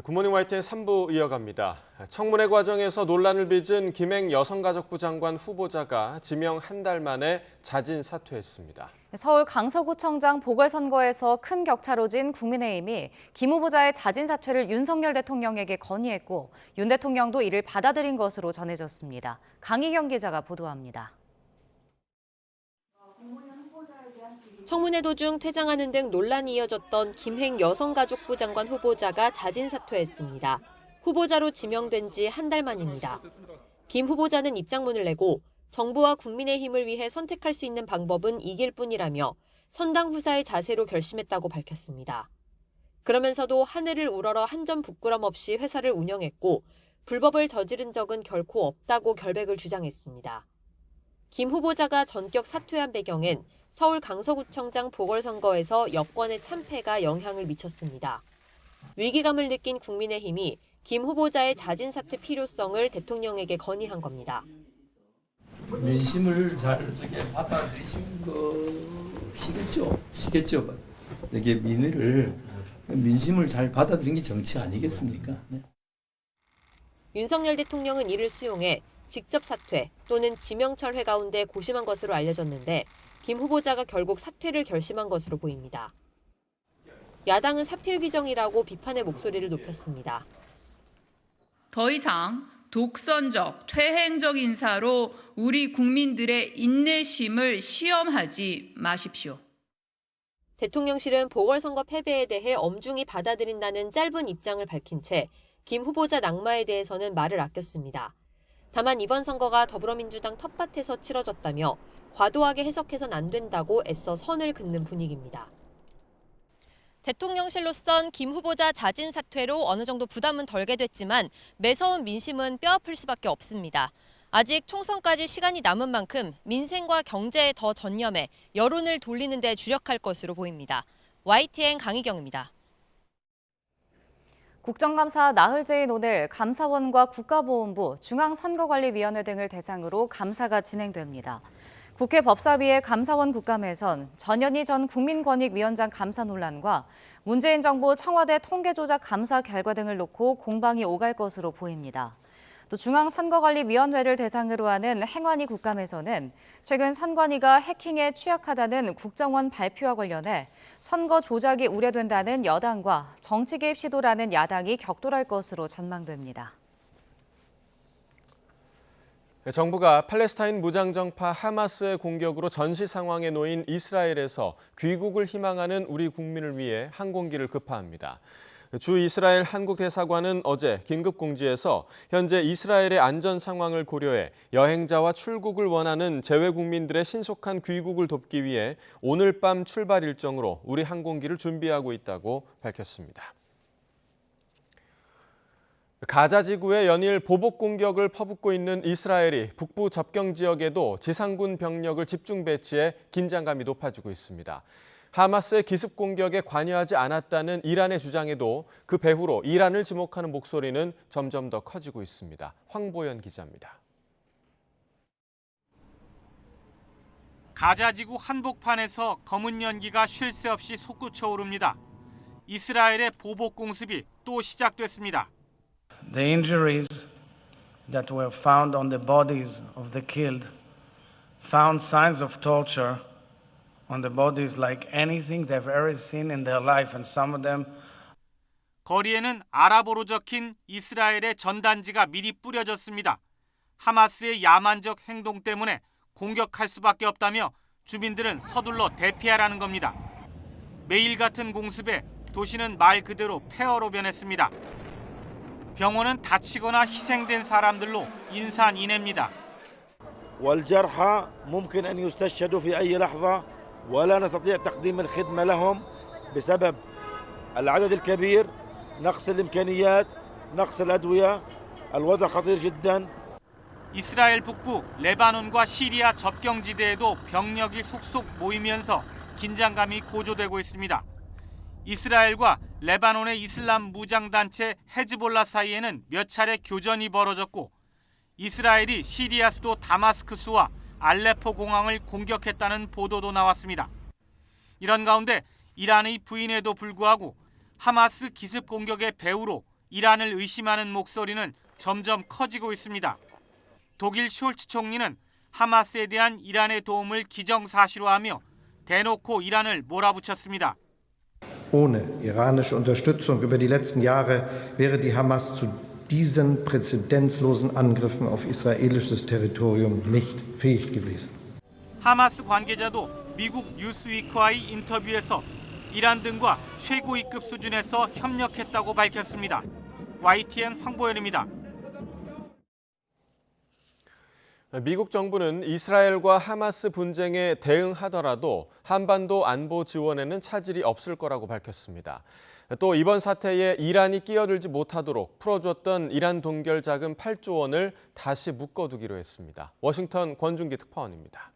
굿모닝 YTN 3부 이어갑니다. 청문회 과정에서 논란을 빚은 김행 여성가족부 장관 후보자가 지명 한 달 만에 자진 사퇴했습니다. 서울 강서구청장 보궐선거에서 큰 격차로 진 국민의힘이 김 후보자의 자진 사퇴를 윤석열 대통령에게 건의했고 윤 대통령도 이를 받아들인 것으로 전해졌습니다. 강희경 기자가 보도합니다. 청문회 도중 퇴장하는 등 논란이 이어졌던 김행 여성가족부 장관 후보자가 자진 사퇴했습니다. 후보자로 지명된 지 한 달 만입니다. 김 후보자는 입장문을 내고 정부와 국민의힘을 위해 선택할 수 있는 방법은 이길 뿐이라며 선당 후사의 자세로 결심했다고 밝혔습니다. 그러면서도 하늘을 우러러 한 점 부끄럼 없이 회사를 운영했고 불법을 저지른 적은 결코 없다고 결백을 주장했습니다. 김 후보자가 전격 사퇴한 배경엔 서울 강서구청장 보궐선거에서 여권의 참패가 영향을 미쳤습니다. 위기감을 느낀 국민의힘이 김 후보자의 자진 사퇴 필요성을 대통령에게 건의한 겁니다. 민심을 잘 받아들이신 것이겠죠. 이게 민심을 잘 받아들인 게 정치 아니겠습니까? 네. 윤석열 대통령은 이를 수용해 직접 사퇴 또는 지명철회 가운데 고심한 것으로 알려졌는데 김 후보자가 결국 사퇴를 결심한 것으로 보입니다. 야당은 사필 규정이라고 비판의 목소리를 높였습니다. 더 이상 독선적, 퇴행적 인사로 우리 국민들의 인내심을 시험하지 마십시오. 대통령실은 보궐선거 패배에 대해 엄중히 받아들인다는 짧은 입장을 밝힌 채 김 후보자 낙마에 대해서는 말을 아꼈습니다. 다만 이번 선거가 더불어민주당 텃밭에서 치러졌다며 과도하게 해석해선 안 된다고 애써 선을 긋는 분위기입니다. 대통령실로선 김 후보자 자진 사퇴로 어느 정도 부담은 덜게 됐지만 매서운 민심은 뼈아플 수밖에 없습니다. 아직 총선까지 시간이 남은 만큼 민생과 경제에 더 전념해 여론을 돌리는 데 주력할 것으로 보입니다. YTN 강희경입니다. 국정감사 나흘째인 오늘 감사원과 국가보훈부, 중앙선거관리위원회 등을 대상으로 감사가 진행됩니다. 국회 법사위의 감사원 국감에선 전현희 전 국민권익위원장 감사 논란과 문재인 정부 청와대 통계조작 감사 결과 등을 놓고 공방이 오갈 것으로 보입니다. 또 중앙선거관리위원회를 대상으로 하는 행안위 국감에서는 최근 선관위가 해킹에 취약하다는 국정원 발표와 관련해 선거 조작이 우려된다는 여당과 정치 개입 시도라는 야당이 격돌할 것으로 전망됩니다. 정부가 팔레스타인 무장정파 하마스의 공격으로 전시 상황에 놓인 이스라엘에서 귀국을 희망하는 우리 국민을 위해 항공기를 급파합니다. 주 이스라엘 한국대사관은 어제 긴급공지에서 현재 이스라엘의 안전 상황을 고려해 여행자와 출국을 원하는 재외국민들의 신속한 귀국을 돕기 위해 오늘 밤 출발 일정으로 우리 항공기를 준비하고 있다고 밝혔습니다. 가자 지구에 연일 보복 공격을 퍼붓고 있는 이스라엘이 북부 접경 지역에도 지상군 병력을 집중 배치해 긴장감이 높아지고 있습니다. 하마스의 기습 공격에 관여하지 않았다는 이란의 주장에도 그 배후로 이란을 지목하는 목소리는 점점 더 커지고 있습니다. 황보연 기자입니다. 가자 지구 한복판에서 검은 연기가 쉴 새 없이 솟구쳐 오릅니다. 이스라엘의 보복 공습이 또 시작됐습니다. The injuries that were found on the bodies of the killed found signs of torture on the bodies like anything they've ever seen in their life, and some of them. 거리에는 아랍어로 적힌 이스라엘의 전단지가 미리 뿌려졌습니다. 하마스의 야만적 행동 때문에 공격할 수밖에 없다며 주민들은 서둘러 대피하라는 겁니다. 매일 같은 공습에 도시는 말 그대로 폐허로 변했습니다. 병원은 다치거나 희생된 사람들로 인산인해입니다. والجرحى ممكن أن يستشهدوا في أي لحظة ولا نستطيع تقديم الخدمة لهم بسبب العدد الكبير نقص الإمكانيات نقص الأدوية الوضع خطير جدا. 이스라엘 북부 레바논과 시리아 접경지대에도 병력이 속속 모이면서 긴장감이 고조되고 있습니다. 이스라엘과 레바논의 이슬람 무장단체 헤즈볼라 사이에는 몇 차례 교전이 벌어졌고 이스라엘이 시리아 수도 다마스크스와 알레포 공항을 공격했다는 보도도 나왔습니다. 이런 가운데 이란의 부인에도 불구하고 하마스 기습 공격의 배후로 이란을 의심하는 목소리는 점점 커지고 있습니다. 독일 숄츠 총리는 하마스에 대한 이란의 도움을 기정사실화하며 대놓고 이란을 몰아붙였습니다. Ohne iranische Unterstützung über die letzten Jahre wäre die Hamas zu diesen präzedenzlosen Angriffen auf israelisches Territorium nicht fähig gewesen. 하마스 관계자도 미국 뉴스위크와의 인터뷰에서 이란 등과 최고위급 수준에서 협력했다고 밝혔습니다. YTN 황보현입니다. 미국 정부는 이스라엘과 하마스 분쟁에 대응하더라도 한반도 안보 지원에는 차질이 없을 거라고 밝혔습니다. 또 이번 사태에 이란이 끼어들지 못하도록 풀어줬던 이란 동결 자금 8조 원을 다시 묶어두기로 했습니다. 워싱턴 권준기 특파원입니다.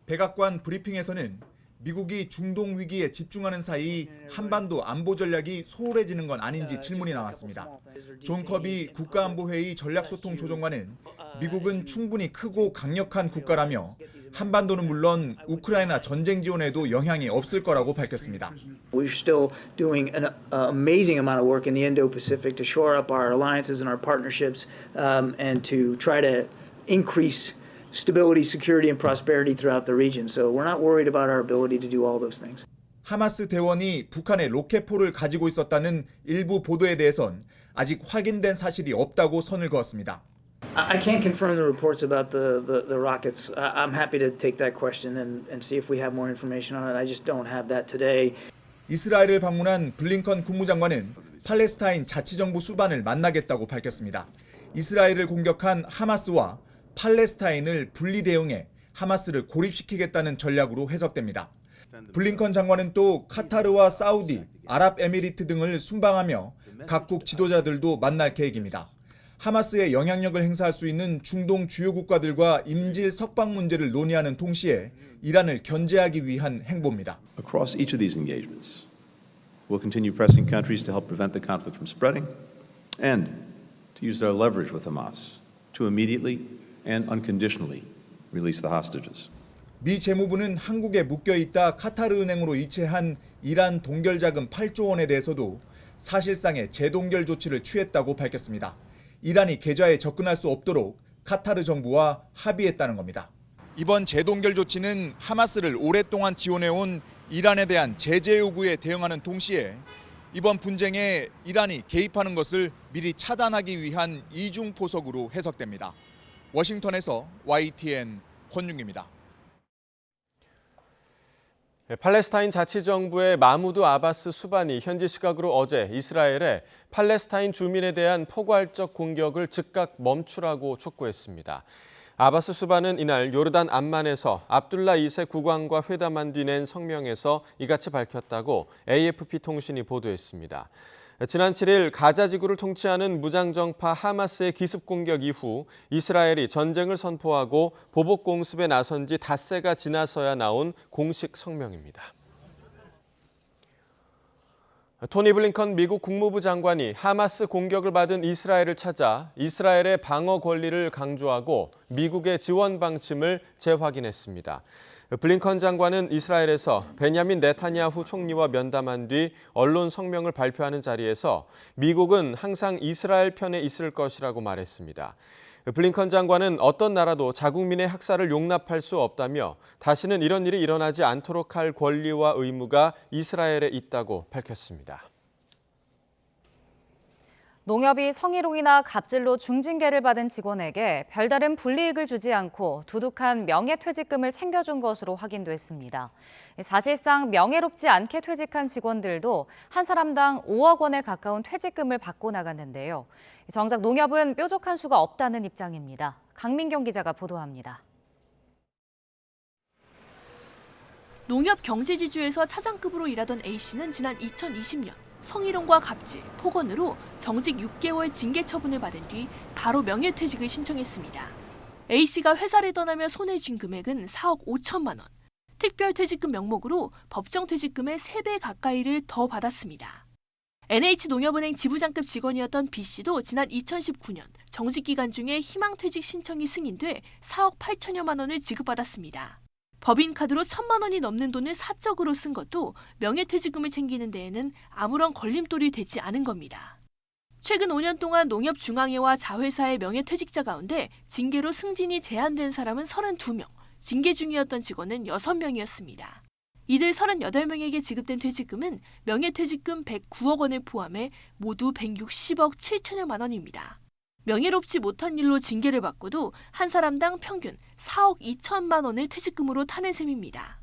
백악관 브리핑에서는 미국이 중동 위기에 집중하는 사이 한반도 안보 전략이 소홀해지는 건 아닌지 질문이 나왔습니다. 존 커비 국가안보회의 전략소통조정관은 미국은 충분히 크고 강력한 국가라며 한반도는 물론 우크라이나 전쟁 지원에도 영향이 없을 거라고 밝혔습니다. We're still doing an amazing amount of work in the Indo-Pacific to shore up our alliances and our partnerships and to try to increase stability, security, and prosperity throughout the region. So we're not worried about our ability to do all those things. 하마스 대원이 북한의 로켓포를 가지고 있었다는 일부 보도에 대해선 아직 확인된 사실이 없다고 선을 그었습니다. I can't confirm the reports about the rockets. I'm happy to take that question and see if we have more information on it. I just don't have that today. 이스라엘을 방문한 블링컨 국무장관은 팔레스타인 자치정부 수반을 만나겠다고 밝혔습니다. 이스라엘을 공격한 하마스와 팔레스타인을 분리 대응해 하마스를 고립시키겠다는 전략으로 해석됩니다. 블링컨 장관은 또 카타르와 사우디, 아랍에미리트 등을 순방하며 각국 지도자들도 만날 계획입니다. 하마스의 영향력을 행사할 수 있는 중동 주요 국가들과 인질 석방 문제를 논의하는 동시에 이란을 견제하기 위한 행보입니다. Across each of these engagements, we'll continue pressing countries to help prevent the conflict from spreading and to use their leverage with Hamas to immediately and unconditionally release the hostages. 미 재무부는 한국에 묶여있다 카타르 은행으로 이체한 이란 동결 자금 8조 원에 대해서도 사실상의 재동결 조치를 취했다고 밝혔습니다. 이란이 계좌에 접근할 수 없도록 카타르 정부와 합의했다는 겁니다. 이번 재동결 조치는 하마스를 오랫동안 지원해온 이란에 대한 제재 요구에 대응하는 동시에 이번 분쟁에 이란이 개입하는 것을 미리 차단하기 위한 이중 포석으로 해석됩니다. 워싱턴에서 YTN 권윤기입니다. 팔레스타인 자치정부의 마무드 아바스 수반이 현지 시각으로 어제 이스라엘에 팔레스타인 주민에 대한 포괄적 공격을 즉각 멈추라고 촉구했습니다. 아바스 수반은 이날 요르단 암만에서 압둘라 2세 국왕과 회담한 뒤 낸 성명에서 이같이 밝혔다고 AFP 통신이 보도했습니다. 지난 7일 가자 지구를 통치하는 무장정파 하마스의 기습 공격 이후 이스라엘이 전쟁을 선포하고 보복 공습에 나선 지 닷새가 지나서야 나온 공식 성명입니다. 토니 블링컨 미국 국무부 장관이 하마스 공격을 받은 이스라엘을 찾아 이스라엘의 방어 권리를 강조하고 미국의 지원 방침을 재확인했습니다. 블링컨 장관은 이스라엘에서 베냐민 네타냐후 총리와 면담한 뒤 언론 성명을 발표하는 자리에서 미국은 항상 이스라엘 편에 있을 것이라고 말했습니다. 블링컨 장관은 어떤 나라도 자국민의 학살을 용납할 수 없다며 다시는 이런 일이 일어나지 않도록 할 권리와 의무가 이스라엘에 있다고 밝혔습니다. 농협이 성희롱이나 갑질로 중징계를 받은 직원에게 별다른 불이익을 주지 않고 두둑한 명예퇴직금을 챙겨준 것으로 확인됐습니다. 사실상 명예롭지 않게 퇴직한 직원들도 한 사람당 5억 원에 가까운 퇴직금을 받고 나갔는데요. 정작 농협은 뾰족한 수가 없다는 입장입니다. 강민경 기자가 보도합니다. 농협 경제지주에서 차장급으로 일하던 A씨는 지난 2020년 성희롱과 갑질, 폭언으로 정직 6개월 징계 처분을 받은 뒤 바로 명예퇴직을 신청했습니다. A씨가 회사를 떠나며 손에 쥔 금액은 4억 5천만 원. 특별퇴직금 명목으로 법정퇴직금의 3배 가까이를 더 받았습니다. NH농협은행 지부장급 직원이었던 B씨도 지난 2019년 정직 기간 중에 희망퇴직 신청이 승인돼 4억 8천여만 원을 지급받았습니다. 법인카드로 1,000만 원이 넘는 돈을 사적으로 쓴 것도 명예퇴직금을 챙기는 데에는 아무런 걸림돌이 되지 않은 겁니다. 최근 5년 동안 농협중앙회와 자회사의 명예퇴직자 가운데 징계로 승진이 제한된 사람은 32명, 징계 중이었던 직원은 6명이었습니다. 이들 38명에게 지급된 퇴직금은 명예퇴직금 109억 원을 포함해 모두 160억 7천여만 원입니다. 명예롭지 못한 일로 징계를 받고도 한 사람당 평균 4억 2천만 원을 퇴직금으로 타낸 셈입니다.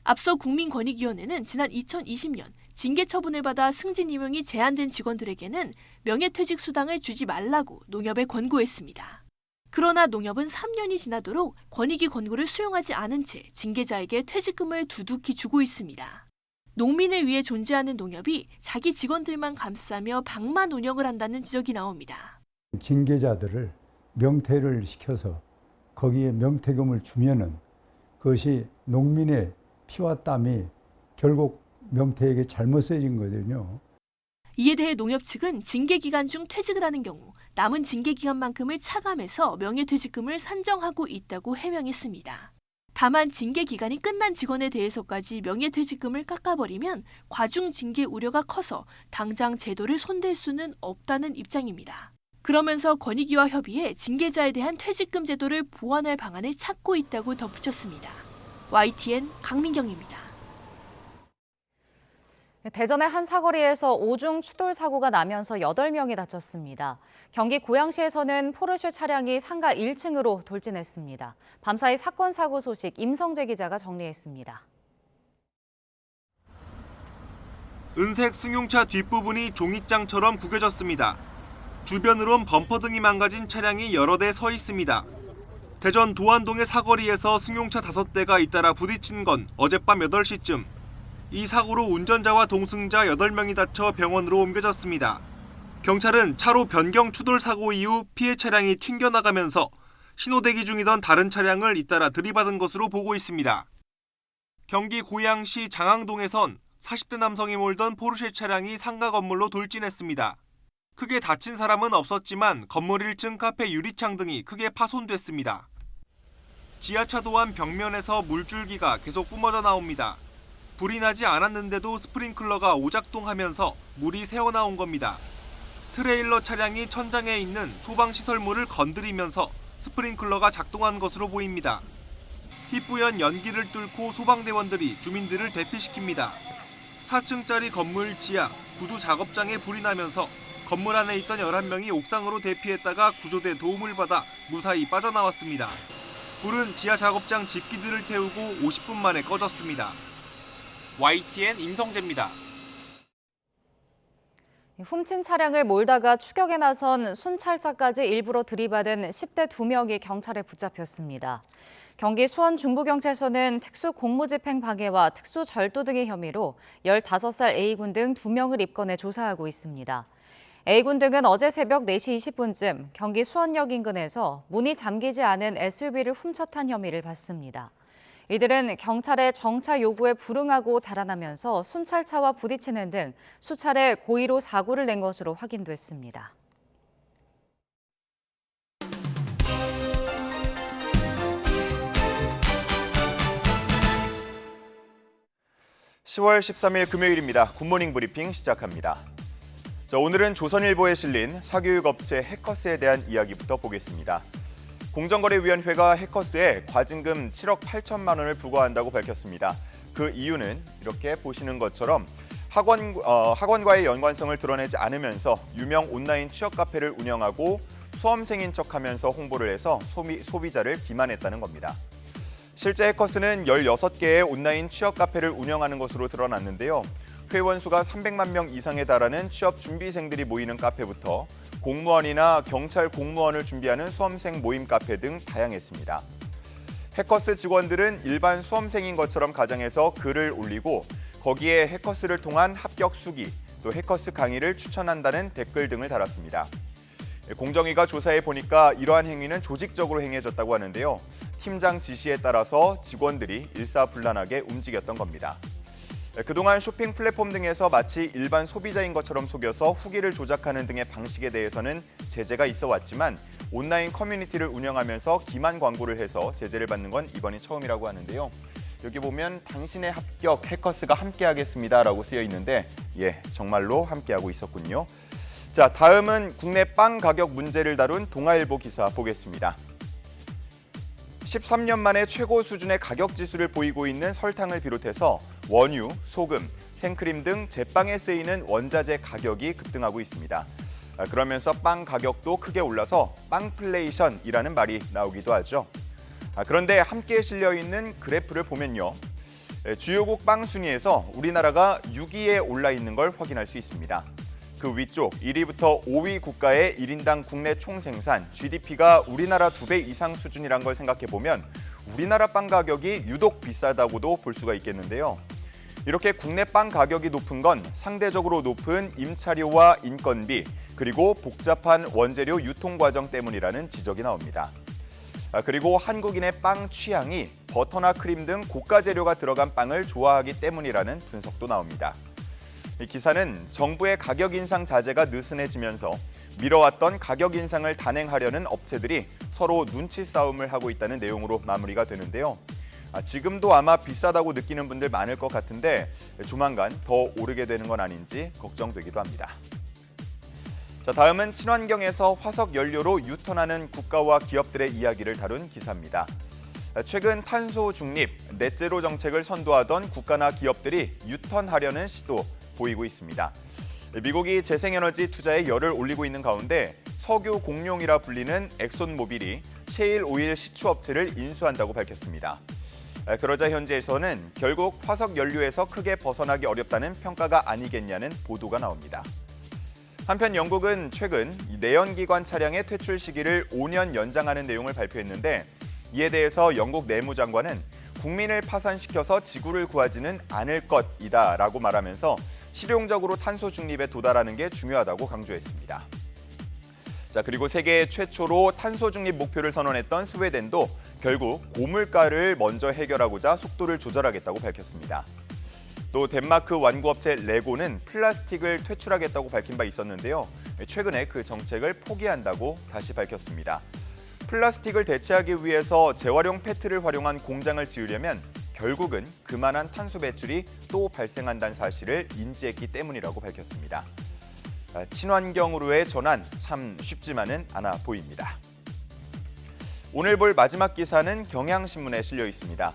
앞서 국민권익위원회는 지난 2020년 징계 처분을 받아 승진 임용이 제한된 직원들에게는 명예퇴직 수당을 주지 말라고 농협에 권고했습니다. 그러나 농협은 3년이 지나도록 권익위 권고를 수용하지 않은 채 징계자에게 퇴직금을 두둑히 주고 있습니다. 농민을 위해 존재하는 농협이 자기 직원들만 감싸며 방만 운영을 한다는 지적이 나옵니다. 징계자들을 명퇴를 시켜서 거기에 명퇴금을 주면은 그것이 농민의 피와 땀이 결국 명퇴에게 잘못 쓰여진 거거든요. 이에 대해 농협 측은 징계 기간 중 퇴직을 하는 경우 남은 징계 기간만큼을 차감해서 명예퇴직금을 산정하고 있다고 해명했습니다. 다만 징계 기간이 끝난 직원에 대해서까지 명예퇴직금을 깎아버리면 과중 징계 우려가 커서 당장 제도를 손댈 수는 없다는 입장입니다. 그러면서 권익위와 협의해 징계자에 대한 퇴직금 제도를 보완할 방안을 찾고 있다고 덧붙였습니다. YTN 강민경입니다. 대전의 한 사거리에서 오중 추돌 사고가 나면서 8명이 다쳤습니다. 경기 고양시에서는 포르쉐 차량이 상가 1층으로 돌진했습니다. 밤사이 사건 사고 소식 임성재 기자가 정리했습니다. 은색 승용차 뒷부분이 종잇장처럼 구겨졌습니다. 주변으론 범퍼 등이 망가진 차량이 여러 대 서 있습니다. 대전 도안동의 사거리에서 승용차 5대가 잇따라 부딪힌 건 어젯밤 8시쯤. 이 사고로 운전자와 동승자 8명이 다쳐 병원으로 옮겨졌습니다. 경찰은 차로 변경 추돌 사고 이후 피해 차량이 튕겨나가면서 신호대기 중이던 다른 차량을 잇따라 들이받은 것으로 보고 있습니다. 경기 고양시 장항동에선 40대 남성이 몰던 포르쉐 차량이 상가 건물로 돌진했습니다. 크게 다친 사람은 없었지만 건물 1층 카페 유리창 등이 크게 파손됐습니다. 지하차 또한 벽면에서 물줄기가 계속 뿜어져 나옵니다. 불이 나지 않았는데도 스프링클러가 오작동하면서 물이 새어나온 겁니다. 트레일러 차량이 천장에 있는 소방시설물을 건드리면서 스프링클러가 작동한 것으로 보입니다. 희뿌연 연기를 뚫고 소방대원들이 주민들을 대피시킵니다. 4층짜리 건물 지하 구두 작업장에 불이 나면서 건물 안에 있던 11명이 옥상으로 대피했다가 구조대 도움을 받아 무사히 빠져나왔습니다. 불은 지하 작업장 집기들을 태우고 50분 만에 꺼졌습니다. YTN 임성재입니다. 훔친 차량을 몰다가 추격에 나선 순찰차까지 일부러 들이받은 10대 2명이 경찰에 붙잡혔습니다. 경기 수원 중부경찰서는 특수공무집행 방해와 특수절도 등의 혐의로 15살 A군 등 2명을 입건해 조사하고 있습니다. A군 등은 어제 새벽 4시 20분쯤 경기 수원역 인근에서 문이 잠기지 않은 SUV를 훔쳐탄 혐의를 받습니다. 이들은 경찰의 정차 요구에 불응하고 달아나면서 순찰차와 부딪히는 등 수차례 고의로 사고를 낸 것으로 확인됐습니다. (10월 13일) 금요일입니다. 굿모닝 브리핑 시작합니다. 오늘은 조선일보에 실린 사교육업체 해커스에 대한 이야기부터 보겠습니다. 공정거래위원회가 해커스에 과징금 7억 8천만 원을 부과한다고 밝혔습니다. 그 이유는 이렇게 보시는 것처럼 학원과의 연관성을 드러내지 않으면서 유명 온라인 취업 카페를 운영하고 수험생인 척하면서 홍보를 해서 소비자를 기만했다는 겁니다. 실제 해커스는 16개의 온라인 취업 카페를 운영하는 것으로 드러났는데요. 회원 수가 300만 명 이상에 달하는 취업 준비생들이 모이는 카페부터 공무원이나 경찰 공무원을 준비하는 수험생 모임 카페 등 다양했습니다. 해커스 직원들은 일반 수험생인 것처럼 가정해서 글을 올리고 거기에 해커스를 통한 합격 수기, 또 해커스 강의를 추천한다는 댓글 등을 달았습니다. 공정위가 조사해 보니까 이러한 행위는 조직적으로 행해졌다고 하는데요. 팀장 지시에 따라서 직원들이 일사불란하게 움직였던 겁니다. 그동안 쇼핑 플랫폼 등에서 마치 일반 소비자인 것처럼 속여서 후기를 조작하는 등의 방식에 대해서는 제재가 있어 왔지만 온라인 커뮤니티를 운영하면서 기만 광고를 해서 제재를 받는 건 이번이 처음이라고 하는데요. 여기 보면 당신의 합격 해커스가 함께하겠습니다라고 쓰여 있는데 정말로 함께하고 있었군요. 자, 다음은 국내 빵 가격 문제를 다룬 동아일보 기사 보겠습니다. 13년 만에 최고 수준의 가격 지수를 보이고 있는 설탕을 비롯해서 원유, 소금, 생크림 등 제빵에 쓰이는 원자재 가격이 급등하고 있습니다. 그러면서 빵 가격도 크게 올라서 빵플레이션이라는 말이 나오기도 하죠. 그런데 함께 실려 있는 그래프를 보면요. 주요국 빵 순위에서 우리나라가 6위에 올라 있는 걸 확인할 수 있습니다. 그 위쪽 1위부터 5위 국가의 1인당 국내 총생산, GDP가 우리나라 2배 이상 수준이란 걸 생각해 보면 우리나라 빵 가격이 유독 비싸다고도 볼 수가 있겠는데요. 이렇게 국내 빵 가격이 높은 건 상대적으로 높은 임차료와 인건비, 그리고 복잡한 원재료 유통 과정 때문이라는 지적이 나옵니다. 그리고 한국인의 빵 취향이 버터나 크림 등 고가 재료가 들어간 빵을 좋아하기 때문이라는 분석도 나옵니다. 이 기사는 정부의 가격 인상 자제가 느슨해지면서 미뤄왔던 가격 인상을 단행하려는 업체들이 서로 눈치 싸움을 하고 있다는 내용으로 마무리가 되는데요. 지금도 아마 비싸다고 느끼는 분들 많을 것 같은데 조만간 더 오르게 되는 건 아닌지 걱정되기도 합니다. 자, 다음은 친환경에서 화석 연료로 유턴하는 국가와 기업들의 이야기를 다룬 기사입니다. 최근 탄소 중립, 넷제로 정책을 선도하던 국가나 기업들이 유턴하려는 시도 보이고 있습니다. 미국이 재생에너지 투자에 열을 올리고 있는 가운데 석유 공룡이라 불리는 엑손모빌이 셰일 오일 시추업체를 인수한다고 밝혔습니다. 그러자 현지에서는 결국 화석 연료에서 크게 벗어나기 어렵다는 평가가 아니겠냐는 보도가 나옵니다. 한편 영국은 최근 내연기관 차량의 퇴출 시기를 5년 연장하는 내용을 발표했는데 이에 대해서 영국 내무장관은 국민을 파산시켜서 지구를 구하지는 않을 것이다라고 말하면서 실용적으로 탄소 중립에 도달하는 게 중요하다고 강조했습니다. 자, 그리고 세계 최초로 탄소 중립 목표를 선언했던 스웨덴도 결국 고물가를 먼저 해결하고자 속도를 조절하겠다고 밝혔습니다. 또 덴마크 완구업체 레고는 플라스틱을 퇴출하겠다고 밝힌 바 있었는데요. 최근에 그 정책을 포기한다고 다시 밝혔습니다. 플라스틱을 대체하기 위해서 재활용 페트를 활용한 공장을 지으려면 결국은 그만한 탄소 배출이 또 발생한다는 사실을 인지했기 때문이라고 밝혔습니다. 친환경으로의 전환 참 쉽지만은 않아 보입니다. 오늘 볼 마지막 기사는 경향신문에 실려 있습니다.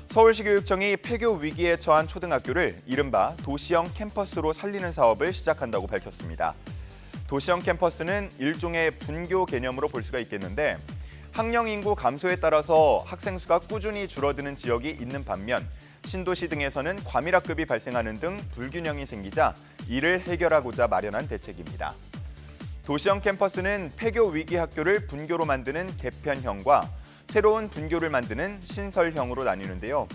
서울시 교육청이 폐교 위기에 처한 초등학교를 이른바 도시형 캠퍼스로 살리는 사업을 시작한다고 밝혔습니다. 도시형 캠퍼스는 일종의 분교 개념으로 볼 수가 있겠는데 학령 인구 감소에 따라서 학생 수가 꾸준히 줄어드는 지역이 있는 반면 신도시 등에서는 과밀학급이 발생하는 등 불균형이 생기자 이를 해결하고자 마련한 대책입니다. 도시형 캠퍼스는 폐교 위기 학교를 분교로 만드는 개편형과 새로운 분교를 만드는 신설형으로 나뉘는데요.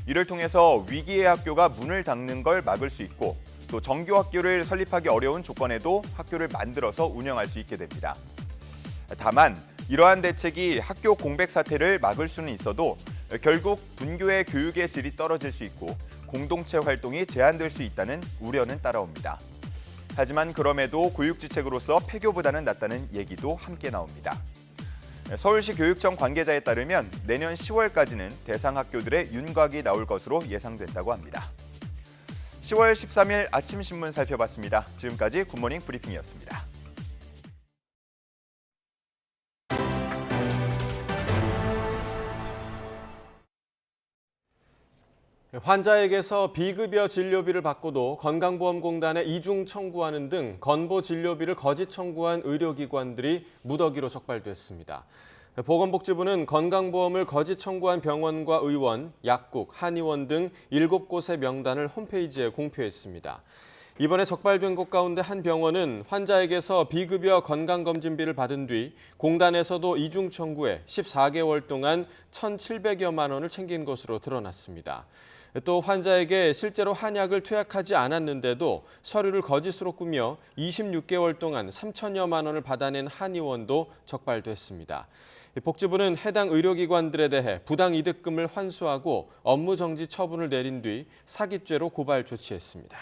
이를 통해서 위기의 학교가 문을 닫는 걸 막을 수 있고 또 정규 학교를 설립하기 어려운 조건에도 학교를 만들어서 운영할 수 있게 됩니다. 다만 이러한 대책이 학교 공백 사태를 막을 수는 있어도 결국 분교의 교육의 질이 떨어질 수 있고 공동체 활동이 제한될 수 있다는 우려는 따라옵니다. 하지만 그럼에도 교육지책으로서 폐교보다는 낫다는 얘기도 함께 나옵니다. 서울시 교육청 관계자에 따르면 내년 10월까지는 대상 학교들의 윤곽이 나올 것으로 예상된다고 합니다. 10월 13일 아침 신문 살펴봤습니다. 지금까지 굿모닝 브리핑이었습니다. 환자에게서 비급여 진료비를 받고도 건강보험공단에 이중 청구하는 등 건보 진료비를 거짓 청구한 의료기관들이 무더기로 적발됐습니다. 보건복지부는 건강보험을 거짓 청구한 병원과 의원, 약국, 한의원 등 7곳의 명단을 홈페이지에 공표했습니다. 이번에 적발된 곳 가운데 한 병원은 환자에게서 비급여 건강검진비를 받은 뒤 공단에서도 이중 청구해 14개월 동안 1,700여만 원을 챙긴 것으로 드러났습니다. 또 환자에게 실제로 한약을 투약하지 않았는데도 서류를 거짓으로 꾸며 26개월 동안 3천여만 원을 받아낸 한의원도 적발됐습니다. 복지부는 해당 의료기관들에 대해 부당이득금을 환수하고 업무정지 처분을 내린 뒤 사기죄로 고발 조치했습니다.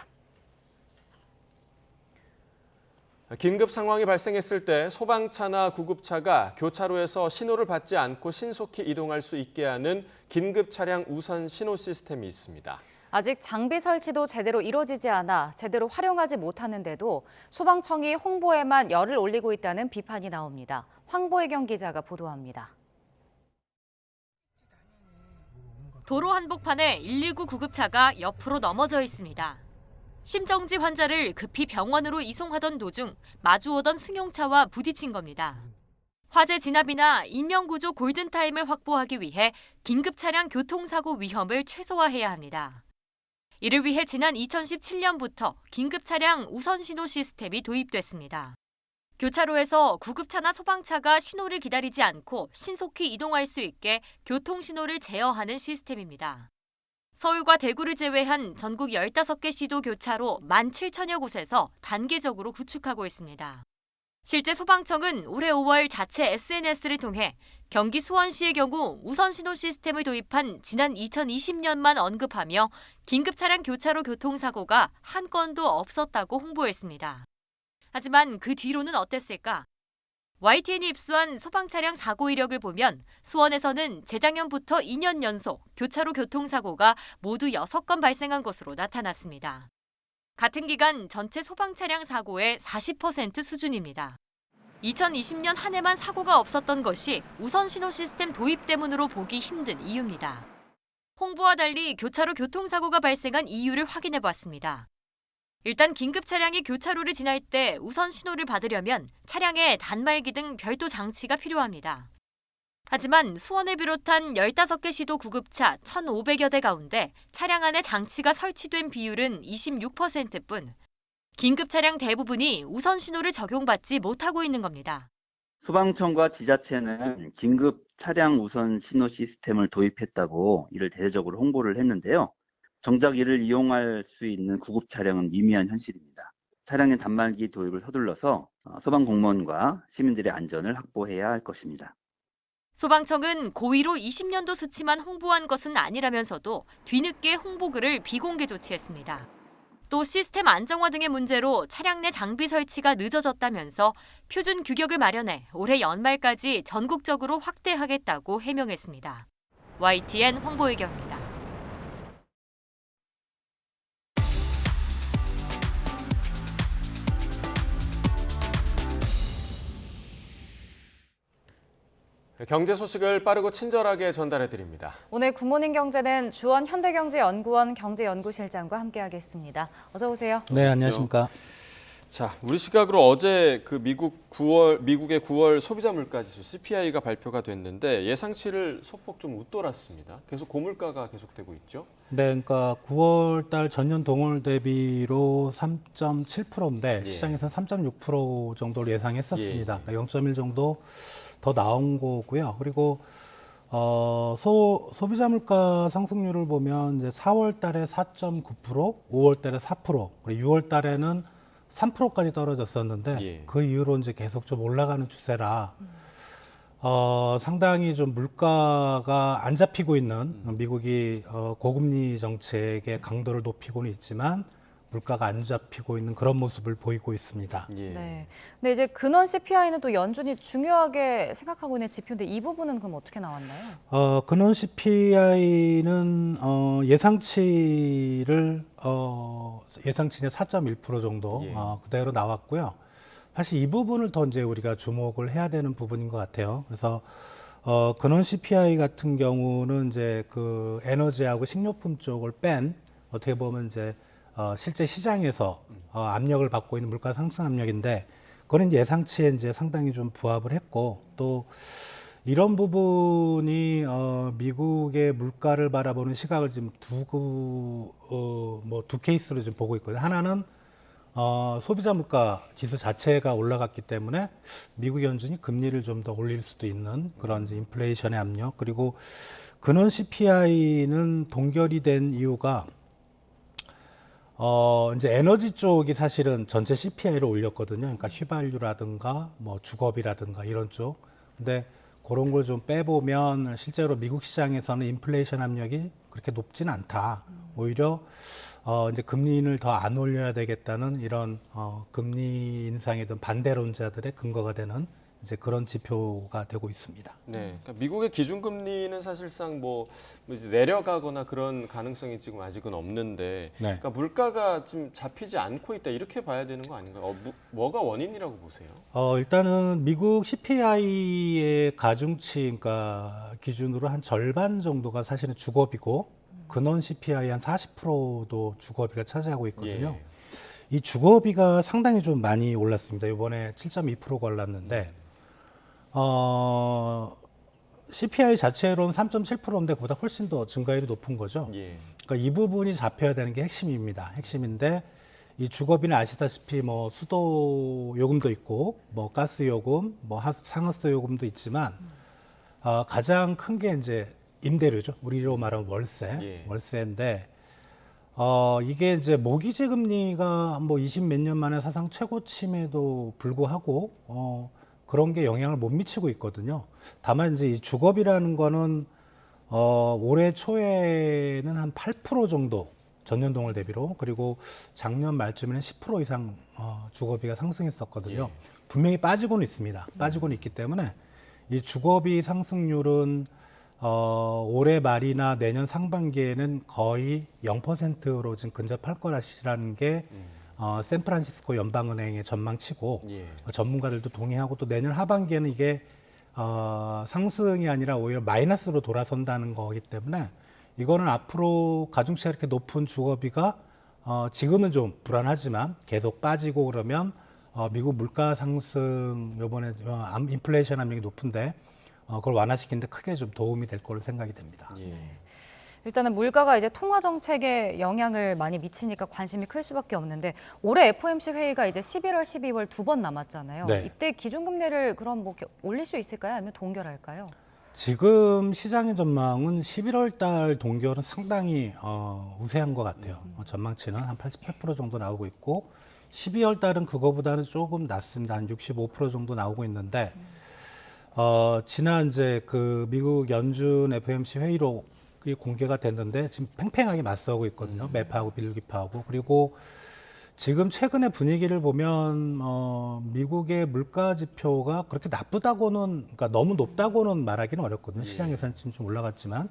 긴급 상황이 발생했을 때 소방차나 구급차가 교차로에서 신호를 받지 않고 신속히 이동할 수 있게 하는 긴급 차량 우선 신호 시스템이 있습니다. 아직 장비 설치도 제대로 이루어지지 않아 제대로 활용하지 못하는데도 소방청이 홍보에만 열을 올리고 있다는 비판이 나옵니다. 황보혜경 기자가 보도합니다. 도로 한복판에 119 구급차가 옆으로 넘어져 있습니다. 심정지 환자를 급히 병원으로 이송하던 도중 마주오던 승용차와 부딪힌 겁니다. 화재 진압이나 인명구조 골든타임을 확보하기 위해 긴급 차량 교통사고 위험을 최소화해야 합니다. 이를 위해 지난 2017년부터 긴급 차량 우선 신호 시스템이 도입됐습니다. 교차로에서 구급차나 소방차가 신호를 기다리지 않고 신속히 이동할 수 있게 교통신호를 제어하는 시스템입니다. 서울과 대구를 제외한 전국 15개 시도 교차로 17,000여 곳에서 단계적으로 구축하고 있습니다. 실제 소방청은 올해 5월 자체 SNS를 통해 경기 수원시의 경우 우선 신호 시스템을 도입한 지난 2020년만 언급하며 긴급 차량 교차로 교통사고가 한 건도 없었다고 홍보했습니다. 하지만 그 뒤로는 어땠을까? YTN이 입수한 소방차량 사고 이력을 보면 수원에서는 재작년부터 2년 연속 교차로 교통사고가 모두 6건 발생한 것으로 나타났습니다. 같은 기간 전체 소방차량 사고의 40% 수준입니다. 2020년 한 해만 사고가 없었던 것이 우선 신호 시스템 도입 때문으로 보기 힘든 이유입니다. 홍보와 달리 교차로 교통사고가 발생한 이유를 확인해 봤습니다. 일단 긴급 차량이 교차로를 지날 때 우선 신호를 받으려면 차량에 단말기 등 별도 장치가 필요합니다. 하지만 수원을 비롯한 15개 시도 구급차 1,500여 대 가운데 차량 안에 장치가 설치된 비율은 26%뿐 긴급 차량 대부분이 우선 신호를 적용받지 못하고 있는 겁니다. 소방청과 지자체는 긴급 차량 우선 신호 시스템을 도입했다고 이를 대대적으로 홍보를 했는데요. 정작 이를 이용할 수 있는 구급 차량은 미미한 현실입니다. 차량의 단말기 도입을 서둘러서 소방 공무원과 시민들의 안전을 확보해야 할 것입니다. 소방청은 고의로 20년도 수치만 홍보한 것은 아니라면서도 뒤늦게 홍보글을 비공개 조치했습니다. 또 시스템 안정화 등의 문제로 차량 내 장비 설치가 늦어졌다면서 표준 규격을 마련해 올해 연말까지 전국적으로 확대하겠다고 해명했습니다. YTN 황보혜경입니다. 경제 소식을 빠르고 친절하게 전달해드립니다. 오늘 굿모닝 경제는 주원 현대경제연구원 경제연구실장과 함께하겠습니다. 어서 오세요. 네, 안녕하십니까. 자, 우리 시각으로 어제 그 미국의 9월 소비자 물가지수 CPI가 발표가 됐는데 예상치를 소폭 좀 웃돌았습니다. 계속 고물가가 계속되고 있죠. 네, 그러니까 9월 달 전년 동월 대비로 3.7%인데 시장에서는 3.6% 정도를 예상했었습니다. 그러니까 0.1 정도 더 나온 거고요. 그리고 소비자 물가 상승률을 보면 이제 4월 달에 4.9%, 5월 달에 4%, 그리고 6월 달에는 3%까지 떨어졌었는데 그 이후로 이제 계속 좀 올라가는 추세라 상당히 좀 물가가 안 잡히고 있는 미국이 고금리 정책의 강도를 높이고는 있지만 물가가 안 잡히고 있는 그런 모습을 보이고 있습니다. 네. 근데 이제 근원 CPI는 또 연준이 중요하게 생각하고 있는 지표인데 이 부분은 그럼 어떻게 나왔나요? 근원 CPI는 예상치는 4.1% 정도 그대로 나왔고요. 사실 이 부분을 더 이제 우리가 주목을 해야 되는 부분인 것 같아요. 그래서 근원 CPI 같은 경우는 이제 그 에너지하고 식료품 쪽을 뺀 어떻게 보면 이제 실제 시장에서 압력을 받고 있는 물가 상승 압력인데 그건 예상치에 이제 상당히 좀 부합을 했고 또 이런 부분이 미국의 물가를 바라보는 시각을 지금 두 케이스로 좀 보고 있거든요. 하나는 소비자 물가 지수 자체가 올라갔기 때문에 미국 연준이 금리를 좀 더 올릴 수도 있는 그런 이제 인플레이션의 압력 그리고 근원 CPI는 동결이 된 이유가 이제 에너지 쪽이 사실은 전체 CPI를 올렸거든요. 그러니까 휘발유라든가 뭐 주거비라든가 이런 쪽. 근데 그런 걸 좀 빼보면 실제로 미국 시장에서는 인플레이션 압력이 그렇게 높지는 않다. 오히려 이제 금리를 더 안 올려야 되겠다는 이런 금리 인상에 든 반대론자들의 근거가 되는 이제 그런 지표가 되고 있습니다. 네, 그러니까 미국의 기준금리는 사실상 뭐 이제 내려가거나 그런 가능성이 지금 아직은 없는데, 네. 그러니까 물가가 지금 잡히지 않고 있다 이렇게 봐야 되는 거 아닌가요? 뭐가 원인이라고 보세요? 일단은 미국 CPI의 가중치, 그러니까 기준으로 한 절반 정도가 사실은 주거비고, 근원 CPI 한 40%도 주거비가 차지하고 있거든요. 예. 이 주거비가 상당히 좀 많이 올랐습니다. 이번에 7.2%가 올랐는데, CPI 자체로는 3.7%인데 그보다 훨씬 더 증가율이 높은 거죠. 예. 그러니까 이 부분이 잡혀야 되는 게 핵심입니다. 핵심인데 이 주거비는 아시다시피 뭐 수도 요금도 있고 뭐 가스 요금, 뭐 상하수 요금도 있지만 가장 큰 게 이제 임대료죠. 우리로 말하면 월세, 예. 월세인데 이게 이제 모기지 금리가 뭐 20 몇 년 만에 사상 최고치임에도 불구하고 그런 게 영향을 못 미치고 있거든요. 다만 이제 이 주거비라는 거는 올해 초에는 한 8% 정도 전년동을 대비로, 그리고 작년 말쯤에는 10% 이상 주거비가 상승했었거든요. 예. 분명히 빠지고는 있습니다. 빠지고는 있기 때문에 이 주거비 상승률은 올해 말이나 내년 상반기에는 거의 0%로 지금 근접할 거라는 게 샌프란시스코 연방은행의 전망치고, 예. 전문가들도 동의하고, 또 내년 하반기에는 이게 상승이 아니라 오히려 마이너스로 돌아선다는 거기 때문에 이거는 앞으로 가중치가 이렇게 높은 주거비가 지금은 좀 불안하지만 계속 빠지고 그러면 미국 물가 상승, 요번에 인플레이션 압력이 높은데 그걸 완화시키는데 크게 좀 도움이 될 걸로 생각이 됩니다. 예. 일단은 물가가 이제 통화 정책에 영향을 많이 미치니까 관심이 클 수밖에 없는데, 올해 FOMC 회의가 이제 11월, 12월 2번 남았잖아요. 네. 이때 기준금리를 그럼 뭐 올릴 수 있을까요? 아니면 동결할까요? 지금 시장의 전망은 11월 달 동결은 상당히 우세한 것 같아요. 전망치는 한 88% 정도 나오고 있고, 12월 달은 그거보다는 조금 낮습니다. 한 65% 정도 나오고 있는데, 지난 이제 그 미국 연준 FOMC 회의로 공개가 됐는데 지금 팽팽하게 맞서고 있거든요. 매파하고 빌기파하고. 그리고 지금 최근의 분위기를 보면 미국의 물가 지표가 그렇게 나쁘다고는, 그러니까 너무 높다고는 말하기는 어렵거든요. 시장에서는 지금 좀 올라갔지만.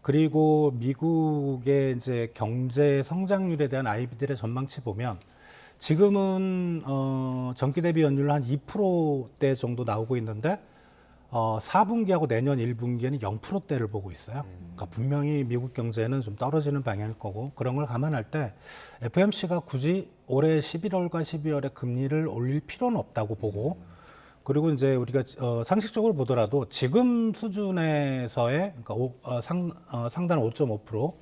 그리고 미국의 이제 경제 성장률에 대한 아이비들의 전망치 보면 지금은 전기 대비 연율로 한 2%대 정도 나오고 있는데 4분기하고 내년 1분기에는 0%대를 보고 있어요. 그러니까 분명히 미국 경제는 좀 떨어지는 방향일 거고, 그런 걸 감안할 때 FOMC가 굳이 올해 11월과 12월에 금리를 올릴 필요는 없다고 보고, 그리고 이제 우리가 상식적으로 보더라도 지금 수준에서의, 그러니까 상단 5.5%,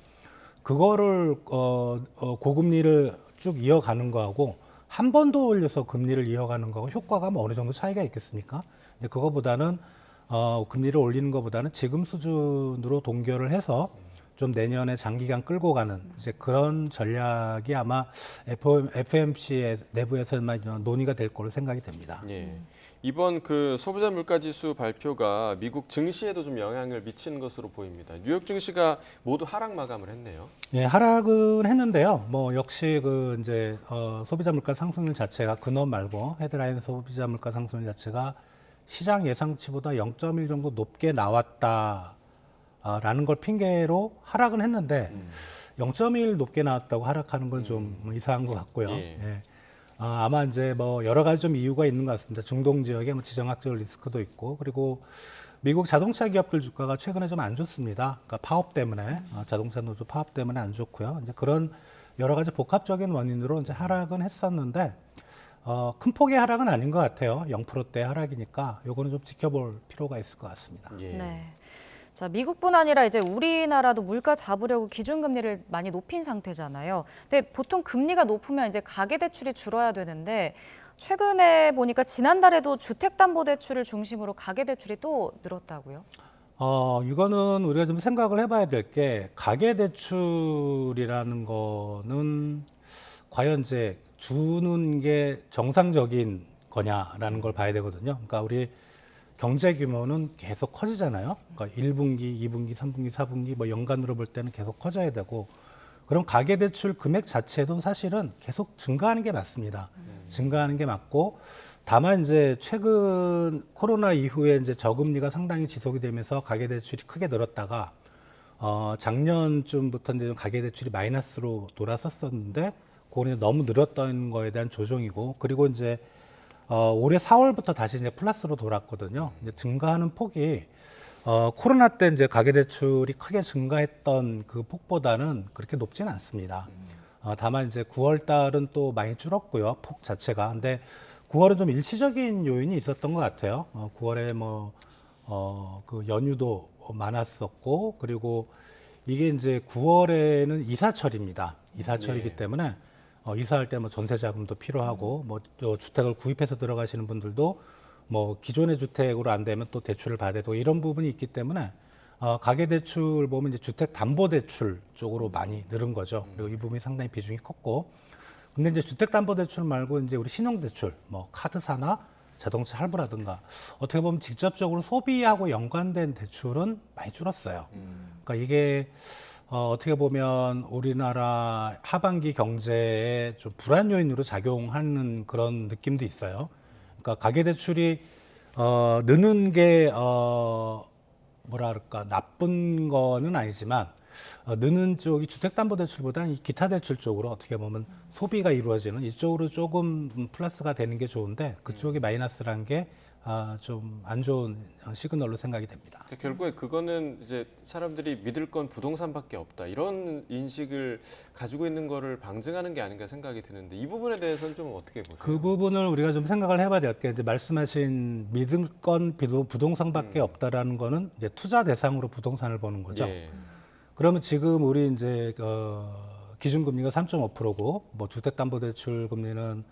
그거를 고금리를 쭉 이어가는 거하고 한 번 더 올려서 금리를 이어가는 거하고 효과가 뭐 어느 정도 차이가 있겠습니까? 이제 그거보다는 금리를 올리는 것보다는 지금 수준으로 동결을 해서 좀 내년에 장기간 끌고 가는 이제 그런 전략이 아마 FOMC의 내부에서만 논의가 될 걸로 생각이 됩니다. 예. 이번 그 소비자 물가지수 발표가 미국 증시에도 좀 영향을 미치는 것으로 보입니다. 뉴욕 증시가 모두 하락 마감을 했네요. 예, 하락은 했는데요. 뭐 역시 그 이제 소비자 물가 상승률 자체가 근원 말고 헤드라인 소비자 물가 상승률 자체가 시장 예상치보다 0.1 정도 높게 나왔다라는 걸 핑계로 하락은 했는데 0.1 높게 나왔다고 하락하는 건 좀 이상한 것 같고요. 예. 예. 아마 이제 뭐 여러 가지 좀 이유가 있는 것 같습니다. 중동 지역에 뭐 지정학적 리스크도 있고, 그리고 미국 자동차 기업들 주가가 최근에 좀 안 좋습니다. 그러니까 파업 때문에 자동차 노조 파업 때문에 안 좋고요. 이제 그런 여러 가지 복합적인 원인으로 이제 하락은 했었는데 큰 폭의 하락은 아닌 것 같아요. 0%대 하락이니까 요거는 좀 지켜볼 필요가 있을 것 같습니다. 예. 네. 자, 미국뿐 아니라 이제 우리나라도 물가 잡으려고 기준금리를 많이 높인 상태잖아요. 근데 보통 금리가 높으면 이제 가계대출이 줄어야 되는데, 최근에 보니까 지난달에도 주택담보대출을 중심으로 가계대출이 또 늘었다고요? 이거는 우리가 좀 생각을 해봐야 될 게, 가계대출이라는 거는 과연 이제 주는 게 정상적인 거냐라는 걸 봐야 되거든요. 그러니까 우리 경제 규모는 계속 커지잖아요. 그러니까 1분기, 2분기, 3분기, 4분기 뭐 연간으로 볼 때는 계속 커져야 되고, 그럼 가계대출 금액 자체도 사실은 계속 증가하는 게 맞습니다. 증가하는 게 맞고 다만 이제 최근 코로나 이후에 이제 저금리가 상당히 지속이 되면서 가계대출이 크게 늘었다가 작년쯤부터 이제 가계대출이 마이너스로 돌아섰었는데 그거는 너무 늘었던 거에 대한 조정이고 그리고 이제 올해 4월부터 다시 이제 플러스로 돌았거든요. 이제 증가하는 폭이 코로나 때 이제 가계대출이 크게 증가했던 그 폭보다는 그렇게 높지는 않습니다. 다만 이제 9월 달은 또 많이 줄었고요. 폭 자체가. 근데 9월은 좀 일시적인 요인이 있었던 것 같아요. 9월에 그 연휴도 많았었고 그리고 이게 이제 9월에는 이사철입니다. 이사철이기 때문에 이사할 때 뭐 전세 자금도 필요하고 뭐 주택을 구입해서 들어가시는 분들도 뭐 기존의 주택으로 안 되면 또 대출을 받아야 되고 이런 부분이 있기 때문에 가계대출 보면 이제 주택담보대출 쪽으로 많이 늘은 거죠. 그리고 이 부분이 상당히 비중이 컸고 근데 이제 주택담보대출 말고 이제 우리 신용대출 뭐 카드사나 자동차 할부라든가 어떻게 보면 직접적으로 소비하고 연관된 대출은 많이 줄었어요. 그러니까 이게 어떻게 보면 우리나라 하반기 경제에 좀 불안 요인으로 작용하는 그런 느낌도 있어요. 그러니까 가계대출이 느는 게 뭐랄까 나쁜 거는 아니지만 느는 쪽이 주택담보대출보다는 이 기타 대출 쪽으로 어떻게 보면 소비가 이루어지는 이쪽으로 조금 플러스가 되는 게 좋은데 그쪽이 마이너스라는 게 좀 안 좋은 시그널로 생각이 됩니다. 결국에 그거는 이제 사람들이 믿을 건 부동산밖에 없다 이런 인식을 가지고 있는 거를 방증하는 게 아닌가 생각이 드는데 이 부분에 대해서는 좀 어떻게 보세요? 그 부분을 우리가 좀 생각을 해봐야 될 게 이제 말씀하신 믿을 건 부동산밖에 없다라는 거는 이제 투자 대상으로 부동산을 보는 거죠. 예. 그러면 지금 우리 이제 기준금리가 3.5%고 뭐 주택담보대출 금리는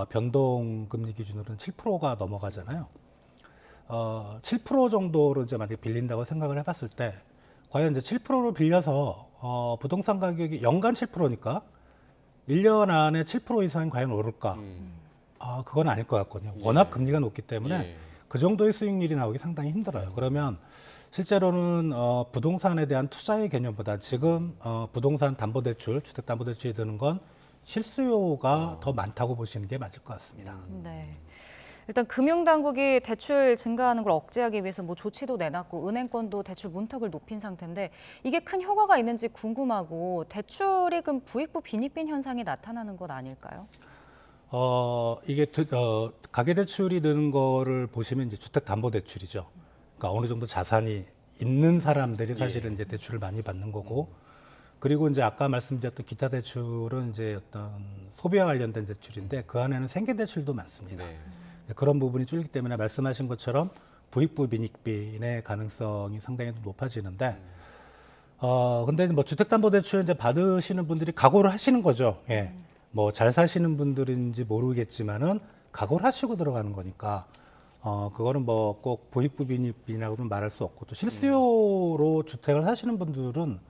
변동금리 기준으로는 7%가 넘어가잖아요. 7% 정도로 이제 만약에 빌린다고 생각을 해봤을 때 과연 이제 7%로 빌려서 부동산 가격이 연간 7%니까 1년 안에 7% 이상이 과연 오를까? 그건 아닐 것 같거든요. 워낙 금리가 높기 때문에 그 정도의 수익률이 나오기 상당히 힘들어요. 그러면 실제로는 부동산에 대한 투자의 개념보다 지금 부동산 담보대출, 주택담보대출이 드는 건 실수요가 더 많다고 보시는 게 맞을 것 같습니다. 네. 일단 금융당국이 대출 증가하는 걸 억제하기 위해서 뭐 조치도 내놨고 은행권도 대출 문턱을 높인 상태인데 이게 큰 효과가 있는지 궁금하고 대출이 그럼 부익부 빈익빈 현상이 나타나는 건 아닐까요? 이게 가계대출이 드는 거를 보시면 이제 주택담보대출이죠. 그러니까 어느 정도 자산이 있는 사람들이 사실은 이제 대출을 많이 받는 거고 그리고 이제 아까 말씀드렸던 기타 대출은 이제 어떤 소비와 관련된 대출인데 그 안에는 생계 대출도 많습니다. 그런 부분이 줄기 때문에 말씀하신 것처럼 부익부 빈익빈의 가능성이 상당히 높아지는데 근데 뭐 주택담보대출 이제 받으시는 분들이 각오를 하시는 거죠. 예. 뭐 잘 사시는 분들인지 모르겠지만은 각오를 하시고 들어가는 거니까 그거는 뭐 꼭 부익부 빈익빈이라고는 말할 수 없고 또 실수요로 주택을 사시는 분들은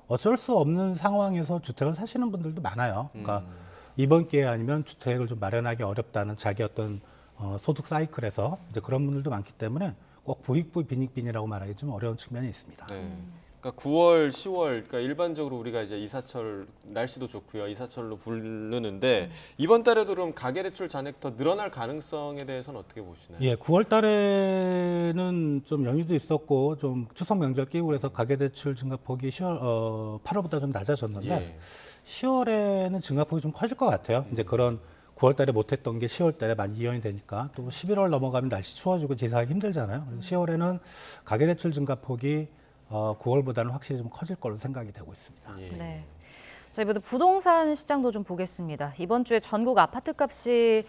어쩔 수 없는 상황에서 주택을 사시는 분들도 많아요. 그러니까 이번 기회 아니면 주택을 좀 마련하기 어렵다는 자기 어떤 소득 사이클에서 이제 그런 분들도 많기 때문에 꼭 부익부 빈익빈이라고 말하기 좀 어려운 측면이 있습니다. 네. 그러니까 9월, 10월, 그러니까 일반적으로 우리가 이제 이사철 날씨도 좋고요, 이사철로 부르는데 이번 달에도 그럼 가계대출 잔액 더 늘어날 가능성에 대해서는 어떻게 보시나요? 예, 9월 달에는 좀 연휴도 있었고 좀 추석 명절 끼고 그래서 가계대출 증가폭이 8월보다 좀 낮아졌는데 10월에는 증가폭이 좀 커질 것 같아요. 이제 그런 9월 달에 못했던 게 10월 달에 많이 이연이 되니까 또 11월 넘어가면 날씨 추워지고 제사하기 힘들잖아요. 그래서 10월에는 가계대출 증가폭이 9월보다는 확실히 좀 커질 걸로 생각이 되고 있습니다. 네. 자, 이번에 부동산 시장도 좀 보겠습니다. 이번 주에 전국 아파트값이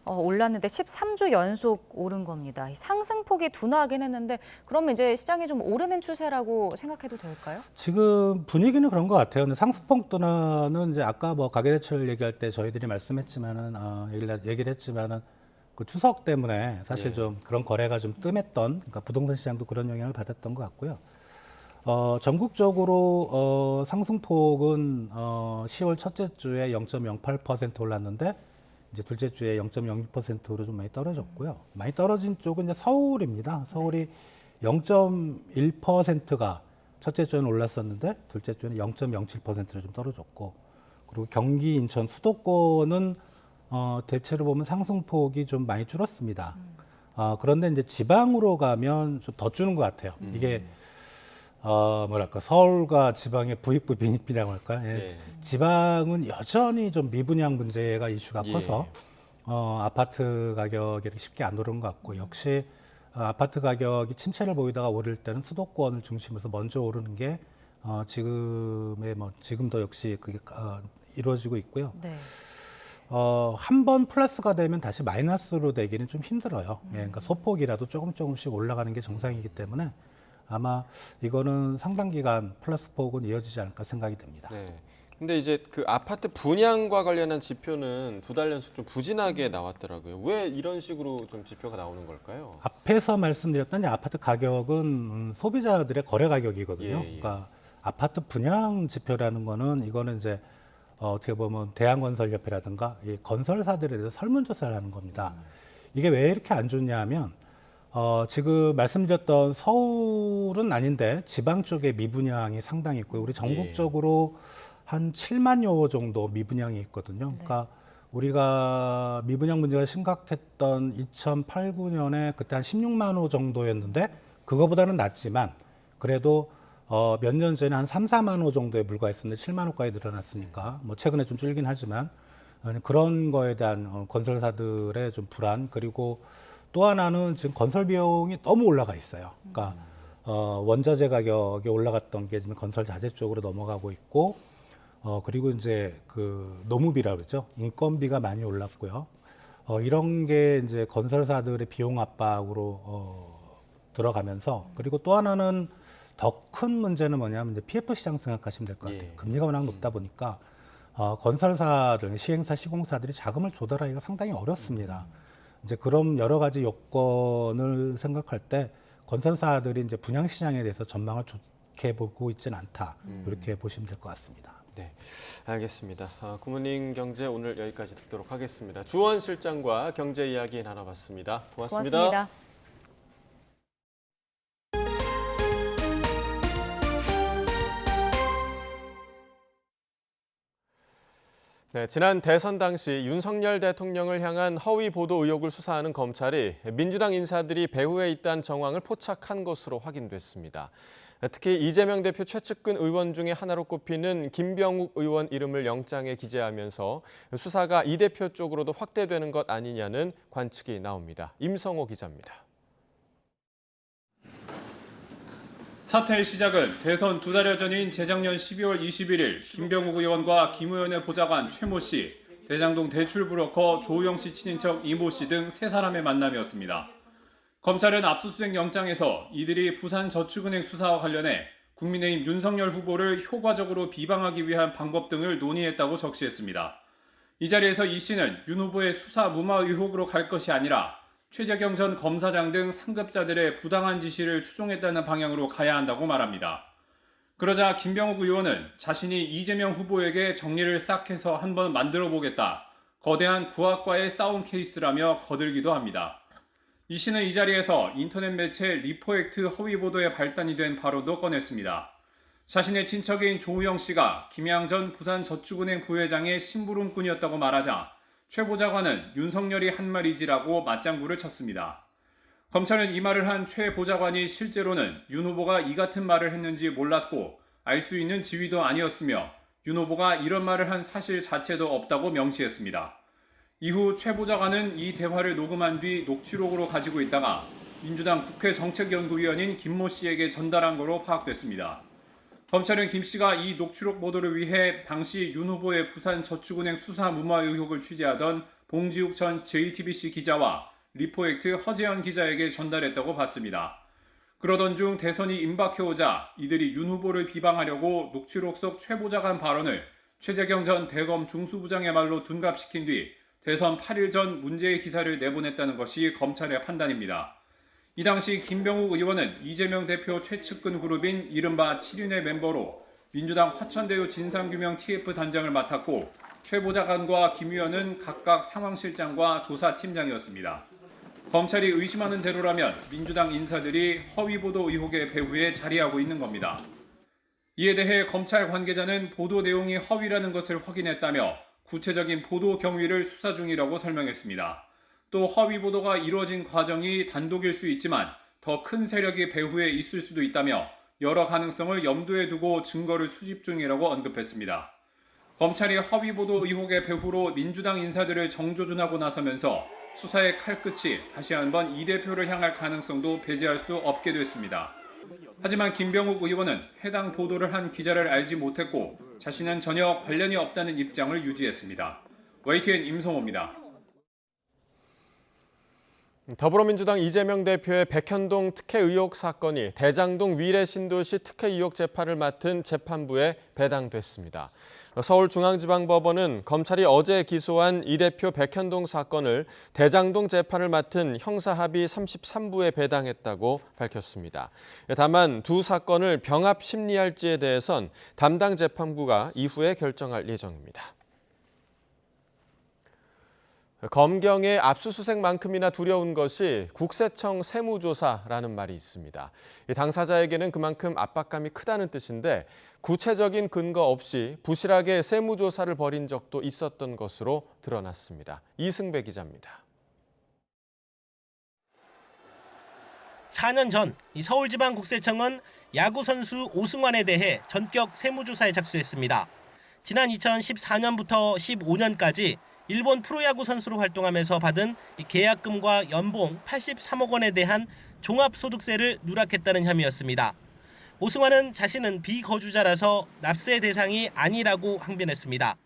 올랐는데 13주 연속 오른 겁니다. 상승폭이 둔화하긴 했는데 그러면 이제 시장이 좀 오르는 추세라고 생각해도 될까요? 지금 분위기는 그런 것 같아요. 근데 상승폭 둔화는 이제 아까 뭐 가계대출 얘기할 때 저희들이 말씀했지만은 얘기를 했지만은 그 추석 때문에 사실 좀 그런 거래가 좀 뜸했던 그러니까 부동산 시장도 그런 영향을 받았던 것 같고요. 전국적으로 상승폭은 10월 첫째 주에 0.08% 올랐는데 이제 둘째 주에 0.06%로 좀 많이 떨어졌고요. 많이 떨어진 쪽은 이제 서울입니다. 서울이 0.1%가 첫째 주에는 올랐었는데 둘째 주에는 0.07%로 좀 떨어졌고, 그리고 경기, 인천, 수도권은 대체로 보면 상승폭이 좀 많이 줄었습니다. 그런데 이제 지방으로 가면 좀 더 주는 것 같아요. 이게 뭐랄까, 서울과 지방의 부익부 빈익빈이라고 할까요? 예. 지방은 여전히 좀 미분양 문제가 이슈가 커서 아파트 가격이 쉽게 안 오르는 것 같고, 역시 아파트 가격이 침체를 보이다가 오를 때는 수도권을 중심으로 먼저 오르는 게 지금도 역시 그게 이루어지고 있고요. 네. 한 번 플러스가 되면 다시 마이너스로 되기는 좀 힘들어요. 예, 그러니까 소폭이라도 조금씩 올라가는 게 정상이기 때문에 아마 이거는 상당 기간 플러스 폭은 이어지지 않을까 생각이 됩니다. 네. 근데 이제 그 아파트 분양과 관련한 지표는 2달 연속 좀 부진하게 나왔더라고요. 왜 이런 식으로 좀 지표가 나오는 걸까요? 앞에서 말씀드렸던 아파트 가격은 소비자들의 거래 가격이거든요. 예. 그러니까 아파트 분양 지표라는 거는 이거는 이제 어떻게 보면 대한건설협회라든가 이 건설사들에 대해서 설문조사를 하는 겁니다. 이게 왜 이렇게 안 좋냐 하면 지금 말씀드렸던 서울은 아닌데 지방 쪽에 미분양이 상당히 있고요. 우리 전국적으로 한 7만여 호 정도 미분양이 있거든요. 그러니까 우리가 미분양 문제가 심각했던 2008, 9년에 그때 한 16만 호 정도였는데 그거보다는 낮지만 그래도 몇 년 전에 한 3, 4만 호 정도에 불과했었는데 7만 호까지 늘어났으니까 뭐 최근에 좀 줄긴 하지만 그런 거에 대한 건설사들의 좀 불안, 그리고 또 하나는 지금 건설 비용이 너무 올라가 있어요. 그러니까 원자재 가격이 올라갔던 게 지금 건설 자재 쪽으로 넘어가고 있고, 그리고 이제 그 노무비라 그러죠. 인건비가 많이 올랐고요. 이런 게 이제 건설사들의 비용 압박으로 들어가면서, 그리고 또 하나는 더 큰 문제는 뭐냐면 이제 PF 시장 생각하시면 될 것 같아요. 금리가 워낙 높다 보니까 건설사들, 시행사, 시공사들이 자금을 조달하기가 상당히 어렵습니다. 이제 그런 여러 가지 요건을 생각할 때 건설사들이 이제 분양 시장에 대해서 전망을 좋게 보고 있지는 않다. 이렇게 보시면 될 것 같습니다. 네, 알겠습니다. 굿모닝 경제 오늘 여기까지 듣도록 하겠습니다. 주원 실장과 경제 이야기 나눠봤습니다. 고맙습니다. 네, 지난 대선 당시 윤석열 대통령을 향한 허위 보도 의혹을 수사하는 검찰이 민주당 인사들이 배후에 있다는 정황을 포착한 것으로 확인됐습니다. 특히 이재명 대표 최측근 의원 중에 하나로 꼽히는 김병욱 의원 이름을 영장에 기재하면서 수사가 이 대표 쪽으로도 확대되는 것 아니냐는 관측이 나옵니다. 임성호 기자입니다. 사태의 시작은 대선 2달여 전인 재작년 12월 21일 김병욱 의원과 김 의원의 보좌관 최모 씨, 대장동 대출 브로커 조우영 씨 친인척 이모 씨 등 3사람의 만남이었습니다. 검찰은 압수수색 영장에서 이들이 부산저축은행 수사와 관련해 국민의힘 윤석열 후보를 효과적으로 비방하기 위한 방법 등을 논의했다고 적시했습니다. 이 자리에서 이 씨는 윤 후보의 수사 무마 의혹으로 갈 것이 아니라 최재경 전 검사장 등 상급자들의 부당한 지시를 추종했다는 방향으로 가야 한다고 말합니다. 그러자 김병욱 의원은 자신이 이재명 후보에게 정리를 싹 해서 한번 만들어 보겠다. 거대한 구압과의 싸움 케이스라며 거들기도 합니다. 이 씨는 이 자리에서 인터넷 매체 리포액트 허위 보도에 발단이 된 발언도 꺼냈습니다. 자신의 친척인 조우영 씨가 김양 전 부산저축은행 부회장의 심부름꾼이었다고 말하자 최 보좌관은 윤석열이 한 말이지라고 맞장구를 쳤습니다. 검찰은 이 말을 한 최 보좌관이 실제로는 윤 후보가 이 같은 말을 했는지 몰랐고 알 수 있는 지위도 아니었으며 윤 후보가 이런 말을 한 사실 자체도 없다고 명시했습니다. 이후 최 보좌관은 이 대화를 녹음한 뒤 녹취록으로 가지고 있다가 민주당 국회 정책연구위원인 김모 씨에게 전달한 거로 파악됐습니다. 검찰은 김 씨가 이 녹취록 보도를 위해 당시 윤 후보의 부산저축은행 수사 무마 의혹을 취재하던 봉지욱 전 JTBC 기자와 리포액트 허재현 기자에게 전달했다고 봤습니다. 그러던 중 대선이 임박해오자 이들이 윤 후보를 비방하려고 녹취록 속 최 보좌관 발언을 최재경 전 대검 중수부장의 말로 둔갑시킨 뒤 대선 8일 전 문제의 기사를 내보냈다는 것이 검찰의 판단입니다. 이 당시 김병욱 의원은 이재명 대표 최측근 그룹인 이른바 7인의 멤버로 민주당 화천대유 진상규명 TF 단장을 맡았고 최 보좌관과 김 의원은 각각 상황실장과 조사팀장이었습니다. 검찰이 의심하는 대로라면 민주당 인사들이 허위보도 의혹의 배후에 자리하고 있는 겁니다. 이에 대해 검찰 관계자는 보도 내용이 허위라는 것을 확인했다며 구체적인 보도 경위를 수사 중이라고 설명했습니다. 또 허위 보도가 이루어진 과정이 단독일 수 있지만 더 큰 세력이 배후에 있을 수도 있다며 여러 가능성을 염두에 두고 증거를 수집 중이라고 언급했습니다. 검찰이 허위 보도 의혹의 배후로 민주당 인사들을 정조준하고 나서면서 수사의 칼끝이 다시 한번 이 대표를 향할 가능성도 배제할 수 없게 됐습니다. 하지만 김병욱 의원은 해당 보도를 한 기자를 알지 못했고 자신은 전혀 관련이 없다는 입장을 유지했습니다. YTN 임성호입니다. 더불어민주당 이재명 대표의 백현동 특혜 의혹 사건이 대장동 위례 신도시 특혜 의혹 재판을 맡은 재판부에 배당됐습니다. 서울중앙지방법원은 검찰이 어제 기소한 이 대표 백현동 사건을 대장동 재판을 맡은 형사합의 33부에 배당했다고 밝혔습니다. 다만 두 사건을 병합 심리할지에 대해선 담당 재판부가 이후에 결정할 예정입니다. 검경의 압수수색만큼이나 두려운 것이 국세청 세무조사라는 말이 있습니다. 당사자에게는 그만큼 압박감이 크다는 뜻인데 구체적인 근거 없이 부실하게 세무조사를 벌인 적도 있었던 것으로 드러났습니다. 이승배 기자입니다. 4년 전 서울지방국세청은 야구선수 오승환에 대해 전격 세무조사에 작수했습니다. 지난 2014년부터 15년까지 일본 프로야구 선수로 활동하면서 받은 계약금과 연봉 83억 원에 대한 종합소득세를 누락했다는 혐의였습니다. 오승환은 자신은 비거주자라서 납세 대상이 아니라고 항변했습니다.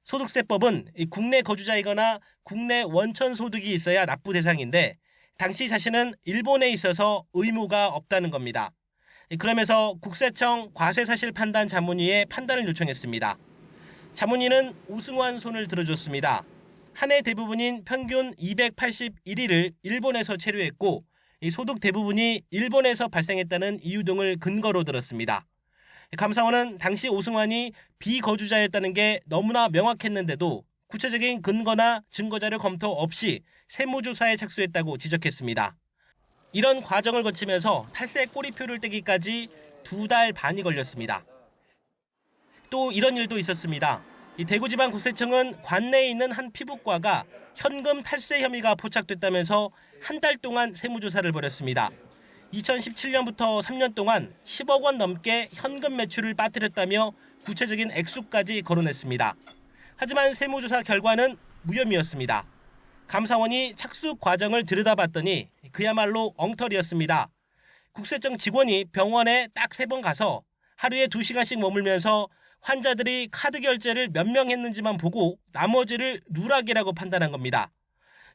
소득세법은 국내 거주자이거나 국내 원천 소득이 있어야 납부 대상인데 당시 자신은 일본에 있어서 의무가 없다는 겁니다. 그러면서 국세청 과세사실 판단 자문위에 판단을 요청했습니다. 자문위는 오승환 손을 들어줬습니다. 한 해 대부분인 평균 281일을 일본에서 체류했고 소득 대부분이 일본에서 발생했다는 이유 등을 근거로 들었습니다. 감사원은 당시 오승환이 비거주자였다는 게 너무나 명확했는데도 구체적인 근거나 증거자료 검토 없이 세무조사에 착수했다고 지적했습니다. 이런 과정을 거치면서 탈세 꼬리표를 떼기까지 2달 반이 걸렸습니다. 또 이런 일도 있었습니다. 대구지방국세청은 관내에 있는 한 피부과가 현금 탈세 혐의가 포착됐다면서 한 달 동안 세무조사를 벌였습니다. 2017년부터 3년 동안 10억 원 넘게 현금 매출을 빠뜨렸다며 구체적인 액수까지 거론했습니다. 하지만 세무조사 결과는 무혐의였습니다. 감사원이 착수 과정을 들여다봤더니 그야말로 엉터리였습니다. 국세청 직원이 병원에 딱 3번 가서 하루에 2시간씩 머물면서 환자들이 카드 결제를 몇 명 했는지만 보고 나머지를 누락이라고 판단한 겁니다.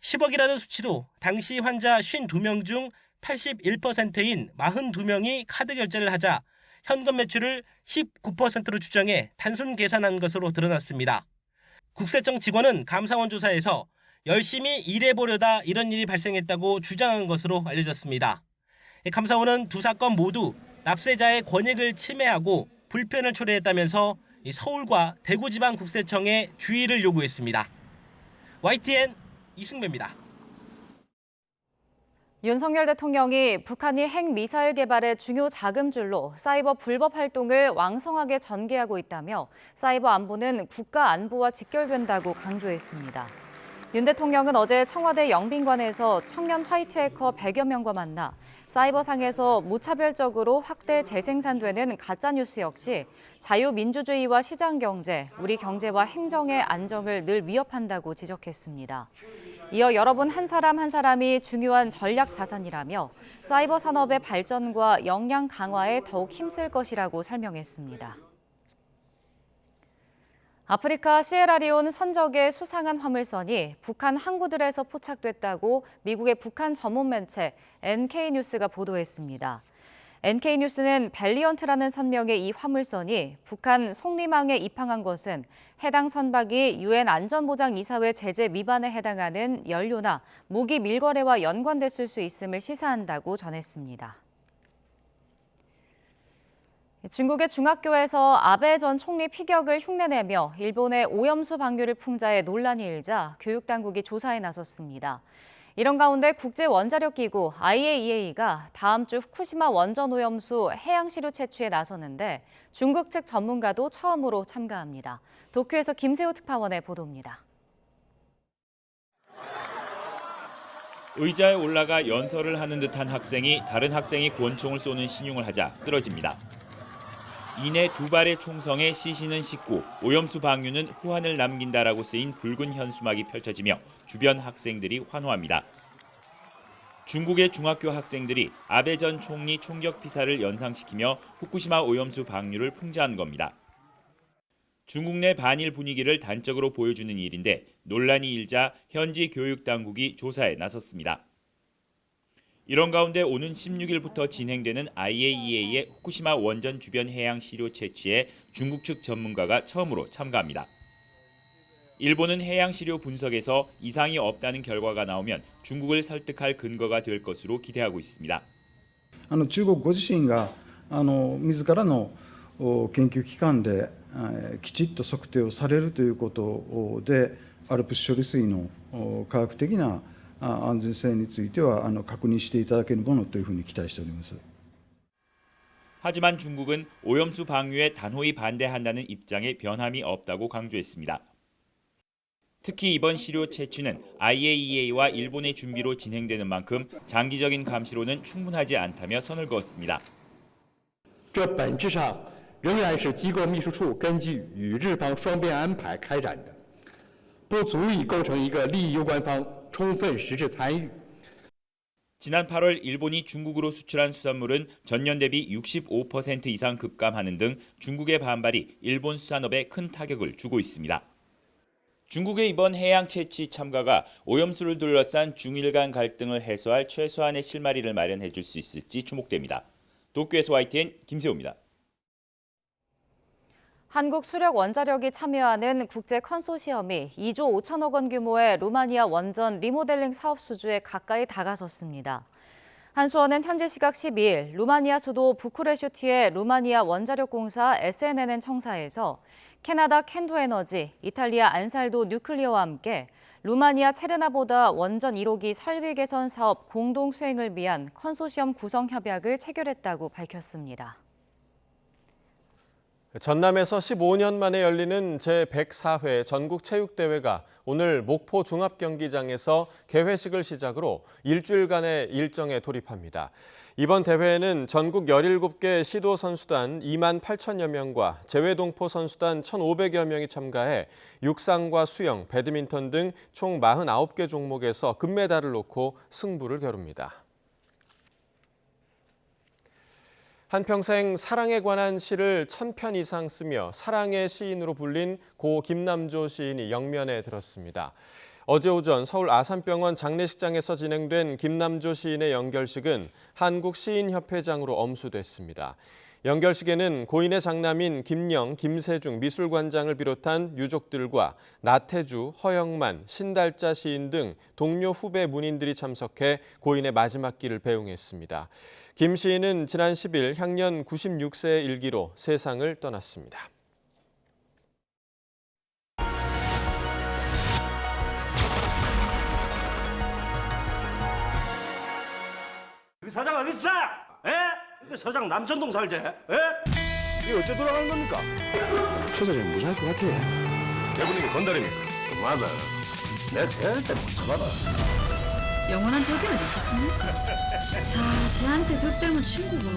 10억이라는 수치도 당시 환자 52명 중 81%인 42명이 카드 결제를 하자 현금 매출을 19%로 추정해 단순 계산한 것으로 드러났습니다. 국세청 직원은 감사원 조사에서 열심히 일해보려다 이런 일이 발생했다고 주장한 것으로 알려졌습니다. 감사원은 두 사건 모두 납세자의 권익을 침해하고 불편을 초래했다면서 서울과 대구지방국세청에 주의를 요구했습니다. YTN 이승배입니다. 윤석열 대통령이 북한이 핵미사일 개발의 중요 자금줄로 사이버 불법 활동을 왕성하게 전개하고 있다며 사이버 안보는 국가 안보와 직결된다고 강조했습니다. 윤 대통령은 어제 청와대 영빈관에서 청년 화이트 해커 100여 명과 만나 사이버상에서 무차별적으로 확대 재생산되는 가짜뉴스 역시 자유민주주의와 시장경제, 우리 경제와 행정의 안정을 늘 위협한다고 지적했습니다. 이어 여러분 한 사람 한 사람이 중요한 전략 자산이라며 사이버 산업의 발전과 역량 강화에 더욱 힘쓸 것이라고 설명했습니다. 아프리카 시에라리온 선적의 수상한 화물선이 북한 항구들에서 포착됐다고 미국의 북한 전문 매체 NK뉴스가 보도했습니다. NK뉴스는 밸리언트라는 선명의 이 화물선이 북한 속리망에 입항한 것은 해당 선박이 UN 안전보장이사회 제재 위반에 해당하는 연료나 무기 밀거래와 연관됐을 수 있음을 시사한다고 전했습니다. 중국의 중학교에서 아베 전 총리 피격을 흉내내며 일본의 오염수 방류를 풍자해 논란이 일자 교육당국이 조사에 나섰습니다. 이런 가운데 국제원자력기구 IAEA가 다음 주 후쿠시마 원전 오염수 해양시료 채취에 나서는데 중국 측 전문가도 처음으로 참가합니다. 도쿄에서 김세호 특파원의 보도입니다. 의자에 올라가 연설을 하는 듯한 학생이 다른 학생이 권총을 쏘는 신용을 하자 쓰러집니다. 이내 두 발의 총성에 시신은 씻고 오염수 방류는 후환을 남긴다라고 쓰인 붉은 현수막이 펼쳐지며 주변 학생들이 환호합니다. 중국의 중학교 학생들이 아베 전 총리 총격 피살을 연상시키며 후쿠시마 오염수 방류를 풍자한 겁니다. 중국 내 반일 분위기를 단적으로 보여주는 일인데 논란이 일자 현지 교육 당국이 조사에 나섰습니다. 이런 가운데 오는 16일부터 진행되는 IAEA의 후쿠시마 원전 주변 해양 시료 채취에 중국 측 전문가가 처음으로 참가합니다. 일본은 해양 시료 분석에서 이상이 없다는 결과가 나오면 중국을 설득할 근거가 될 것으로 기대하고 있습니다. 中国ご自身が自らの研究機関できちっと測定をされるということで、ALPS処理水の科学的な安全性については確認していただけるものというふうに期待しております。 하지만 중국은 오염수 방류에 단호히 반대한다는 입장에 변함이 없다고 강조했습니다. 특히 이번 시료 채취는 IAEA와 일본의 준비로 진행되는 만큼 장기적인 감시로는 충분하지 않다며 선을 그었습니다. 这本质上仍然是机构秘书处根据与日方双边安排开展的，不足以构成一个利益攸关方充分实质参与。 지난 8월 일본이 중국으로 수출한 수산물은 전년 대비 65% 이상 급감하는 등 중국의 반발이 일본 수산업에 큰 타격을 주고 있습니다. 중국의 이번 해양 채취 참가가 오염수를 둘러싼 중일 간 갈등을 해소할 최소한의 실마리를 마련해 줄 수 있을지 주목됩니다. 도쿄에서 YTN 김세호입니다. 한국수력원자력이 참여하는 국제 컨소시엄이 2조 5천억 원 규모의 루마니아 원전 리모델링 사업 수주에 가까이 다가섰습니다. 한수원은 현지 시각 12일 루마니아 수도 부쿠레슈티의 루마니아 원자력공사 SNNN 청사에서 캐나다 캔두에너지, 이탈리아 안살도 뉴클리어와 함께 루마니아 체르나보다 원전 1호기 설비 개선 사업 공동 수행을 위한 컨소시엄 구성 협약을 체결했다고 밝혔습니다. 전남에서 15년 만에 열리는 제104회 전국체육대회가 오늘 목포 종합경기장에서 개회식을 시작으로 일주일간의 일정에 돌입합니다. 이번 대회에는 전국 17개 시도 선수단 2만 8천여 명과 제외동포 선수단 1,500여 명이 참가해 육상과 수영, 배드민턴 등 총 49개 종목에서 금메달을 놓고 승부를 겨룹니다. 한평생 사랑에 관한 시를 1000편 이상 쓰며 사랑의 시인으로 불린 고 김남조 시인이 영면에 들었습니다. 어제 오전 서울 아산병원 장례식장에서 진행된 김남조 시인의 연결식은 한국시인협회장으로 엄수됐습니다. 연결식에는 고인의 장남인 김영, 김세중 미술관장을 비롯한 유족들과 나태주, 허영만, 신달자 시인 등 동료 후배 문인들이 참석해 고인의 마지막 길을 배웅했습니다. 김 시인은 지난 10일 향년 96세의 일기로 세상을 떠났습니다. 그 사장 어디 있어? 에? 그 서장 남천동 살지? 에? 이게 어째 돌아가는 겁니까? 최 사장님 무사할 것 같아. 대부님이 건달입니까? 그만아. 내가 절대 못 잡아봐. 영원한 적이 어디 있겠습니까? 다 쟤한테 득대면 친구고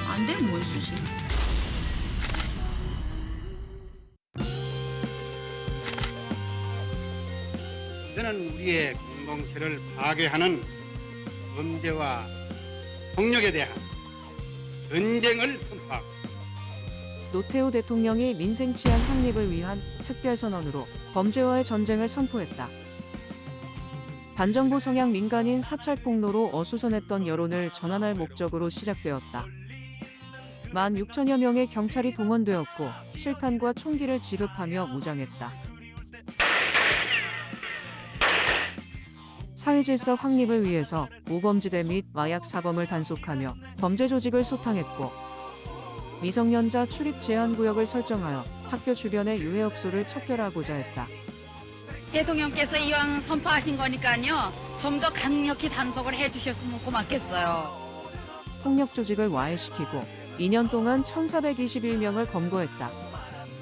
안 되면 원수지. 이제는 우리의 공동체를 파괴하는 범죄와 폭력에 대한 전쟁을 선포하고 노태우 대통령이 민생 치안 확립을 위한 특별선언으로 범죄와의 전쟁을 선포했다. 반정부 성향 민간인 사찰 폭로로 어수선했던 여론을 전환할 목적으로 시작되었다. 16,000여 명의 경찰이 동원되었고 실탄과 총기를 지급하며 무장했다. 사회질서 확립을 위해서 우범지대 및 마약 사범을 단속하며 범죄 조직을 소탕했고 미성년자 출입 제한 구역을 설정하여 학교 주변의 유해업소를 척결하고자 했다. 대통령께서 이왕 선포하신 거니까요. 좀 더 강력히 단속을 해주셨으면 고맙겠어요. 폭력 조직을 와해시키고 2년 동안 1,421명을 검거했다.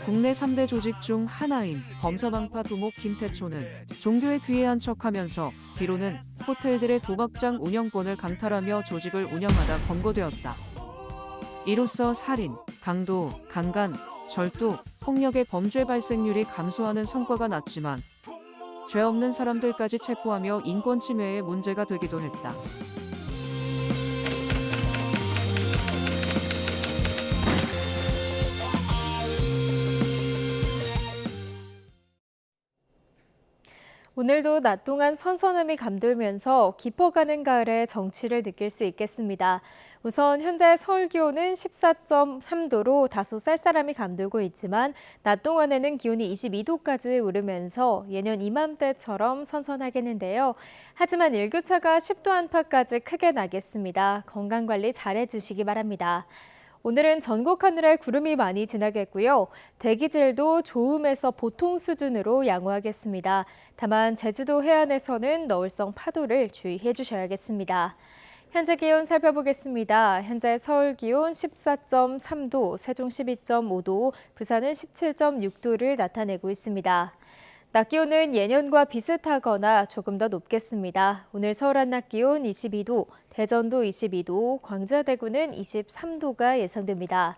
국내 3대 조직 중 하나인 범사방파 두목 김태초는 종교에 귀해한 척하면서 뒤로는 호텔들의 도박장 운영권을 강탈하며 조직을 운영하다 검거되었다. 이로써 살인, 강도, 강간, 절도, 폭력의 범죄 발생률이 감소하는 성과가 났지만 죄 없는 사람들까지 체포하며 인권 침해의 문제가 되기도 했다. 오늘도 낮 동안 선선함이 감돌면서 깊어가는 가을의 정취를 느낄 수 있겠습니다. 우선 현재 서울 기온은 14.3도로 다소 쌀쌀함이 감돌고 있지만 낮 동안에는 기온이 22도까지 오르면서 예년 이맘때처럼 선선하겠는데요. 하지만 일교차가 10도 안팎까지 크게 나겠습니다. 건강관리 잘해주시기 바랍니다. 오늘은 전국 하늘에 구름이 많이 지나겠고요. 대기질도 좋음에서 보통 수준으로 양호하겠습니다. 다만 제주도 해안에서는 너울성 파도를 주의해 주셔야겠습니다. 현재 기온 살펴보겠습니다. 현재 서울 기온 14.3도, 세종 12.5도, 부산은 17.6도를 나타내고 있습니다. 낮 기온은 예년과 비슷하거나 조금 더 높겠습니다. 오늘 서울 한낮 기온 22도, 대전도 22도, 광주와 대구는 23도가 예상됩니다.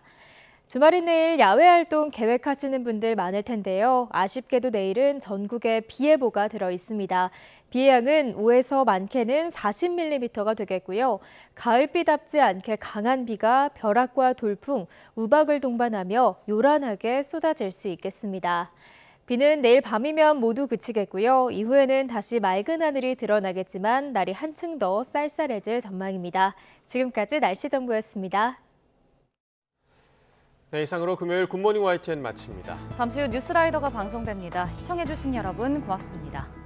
주말인 내일 야외 활동 계획하시는 분들 많을 텐데요. 아쉽게도 내일은 전국에 비 예보가 들어 있습니다. 비의 양은 5에서 많게는 40mm가 되겠고요. 가을비답지 않게 강한 비가 벼락과 돌풍, 우박을 동반하며 요란하게 쏟아질 수 있겠습니다. 비는 내일 밤이면 모두 그치겠고요. 이후에는 다시 맑은 하늘이 드러나겠지만 날이 한층 더 쌀쌀해질 전망입니다. 지금까지 날씨 정보였습니다. 네, 이상으로 금요일 굿모닝 YTN 마칩니다. 잠시 후 뉴스라이더가 방송됩니다. 시청해주신 여러분 고맙습니다.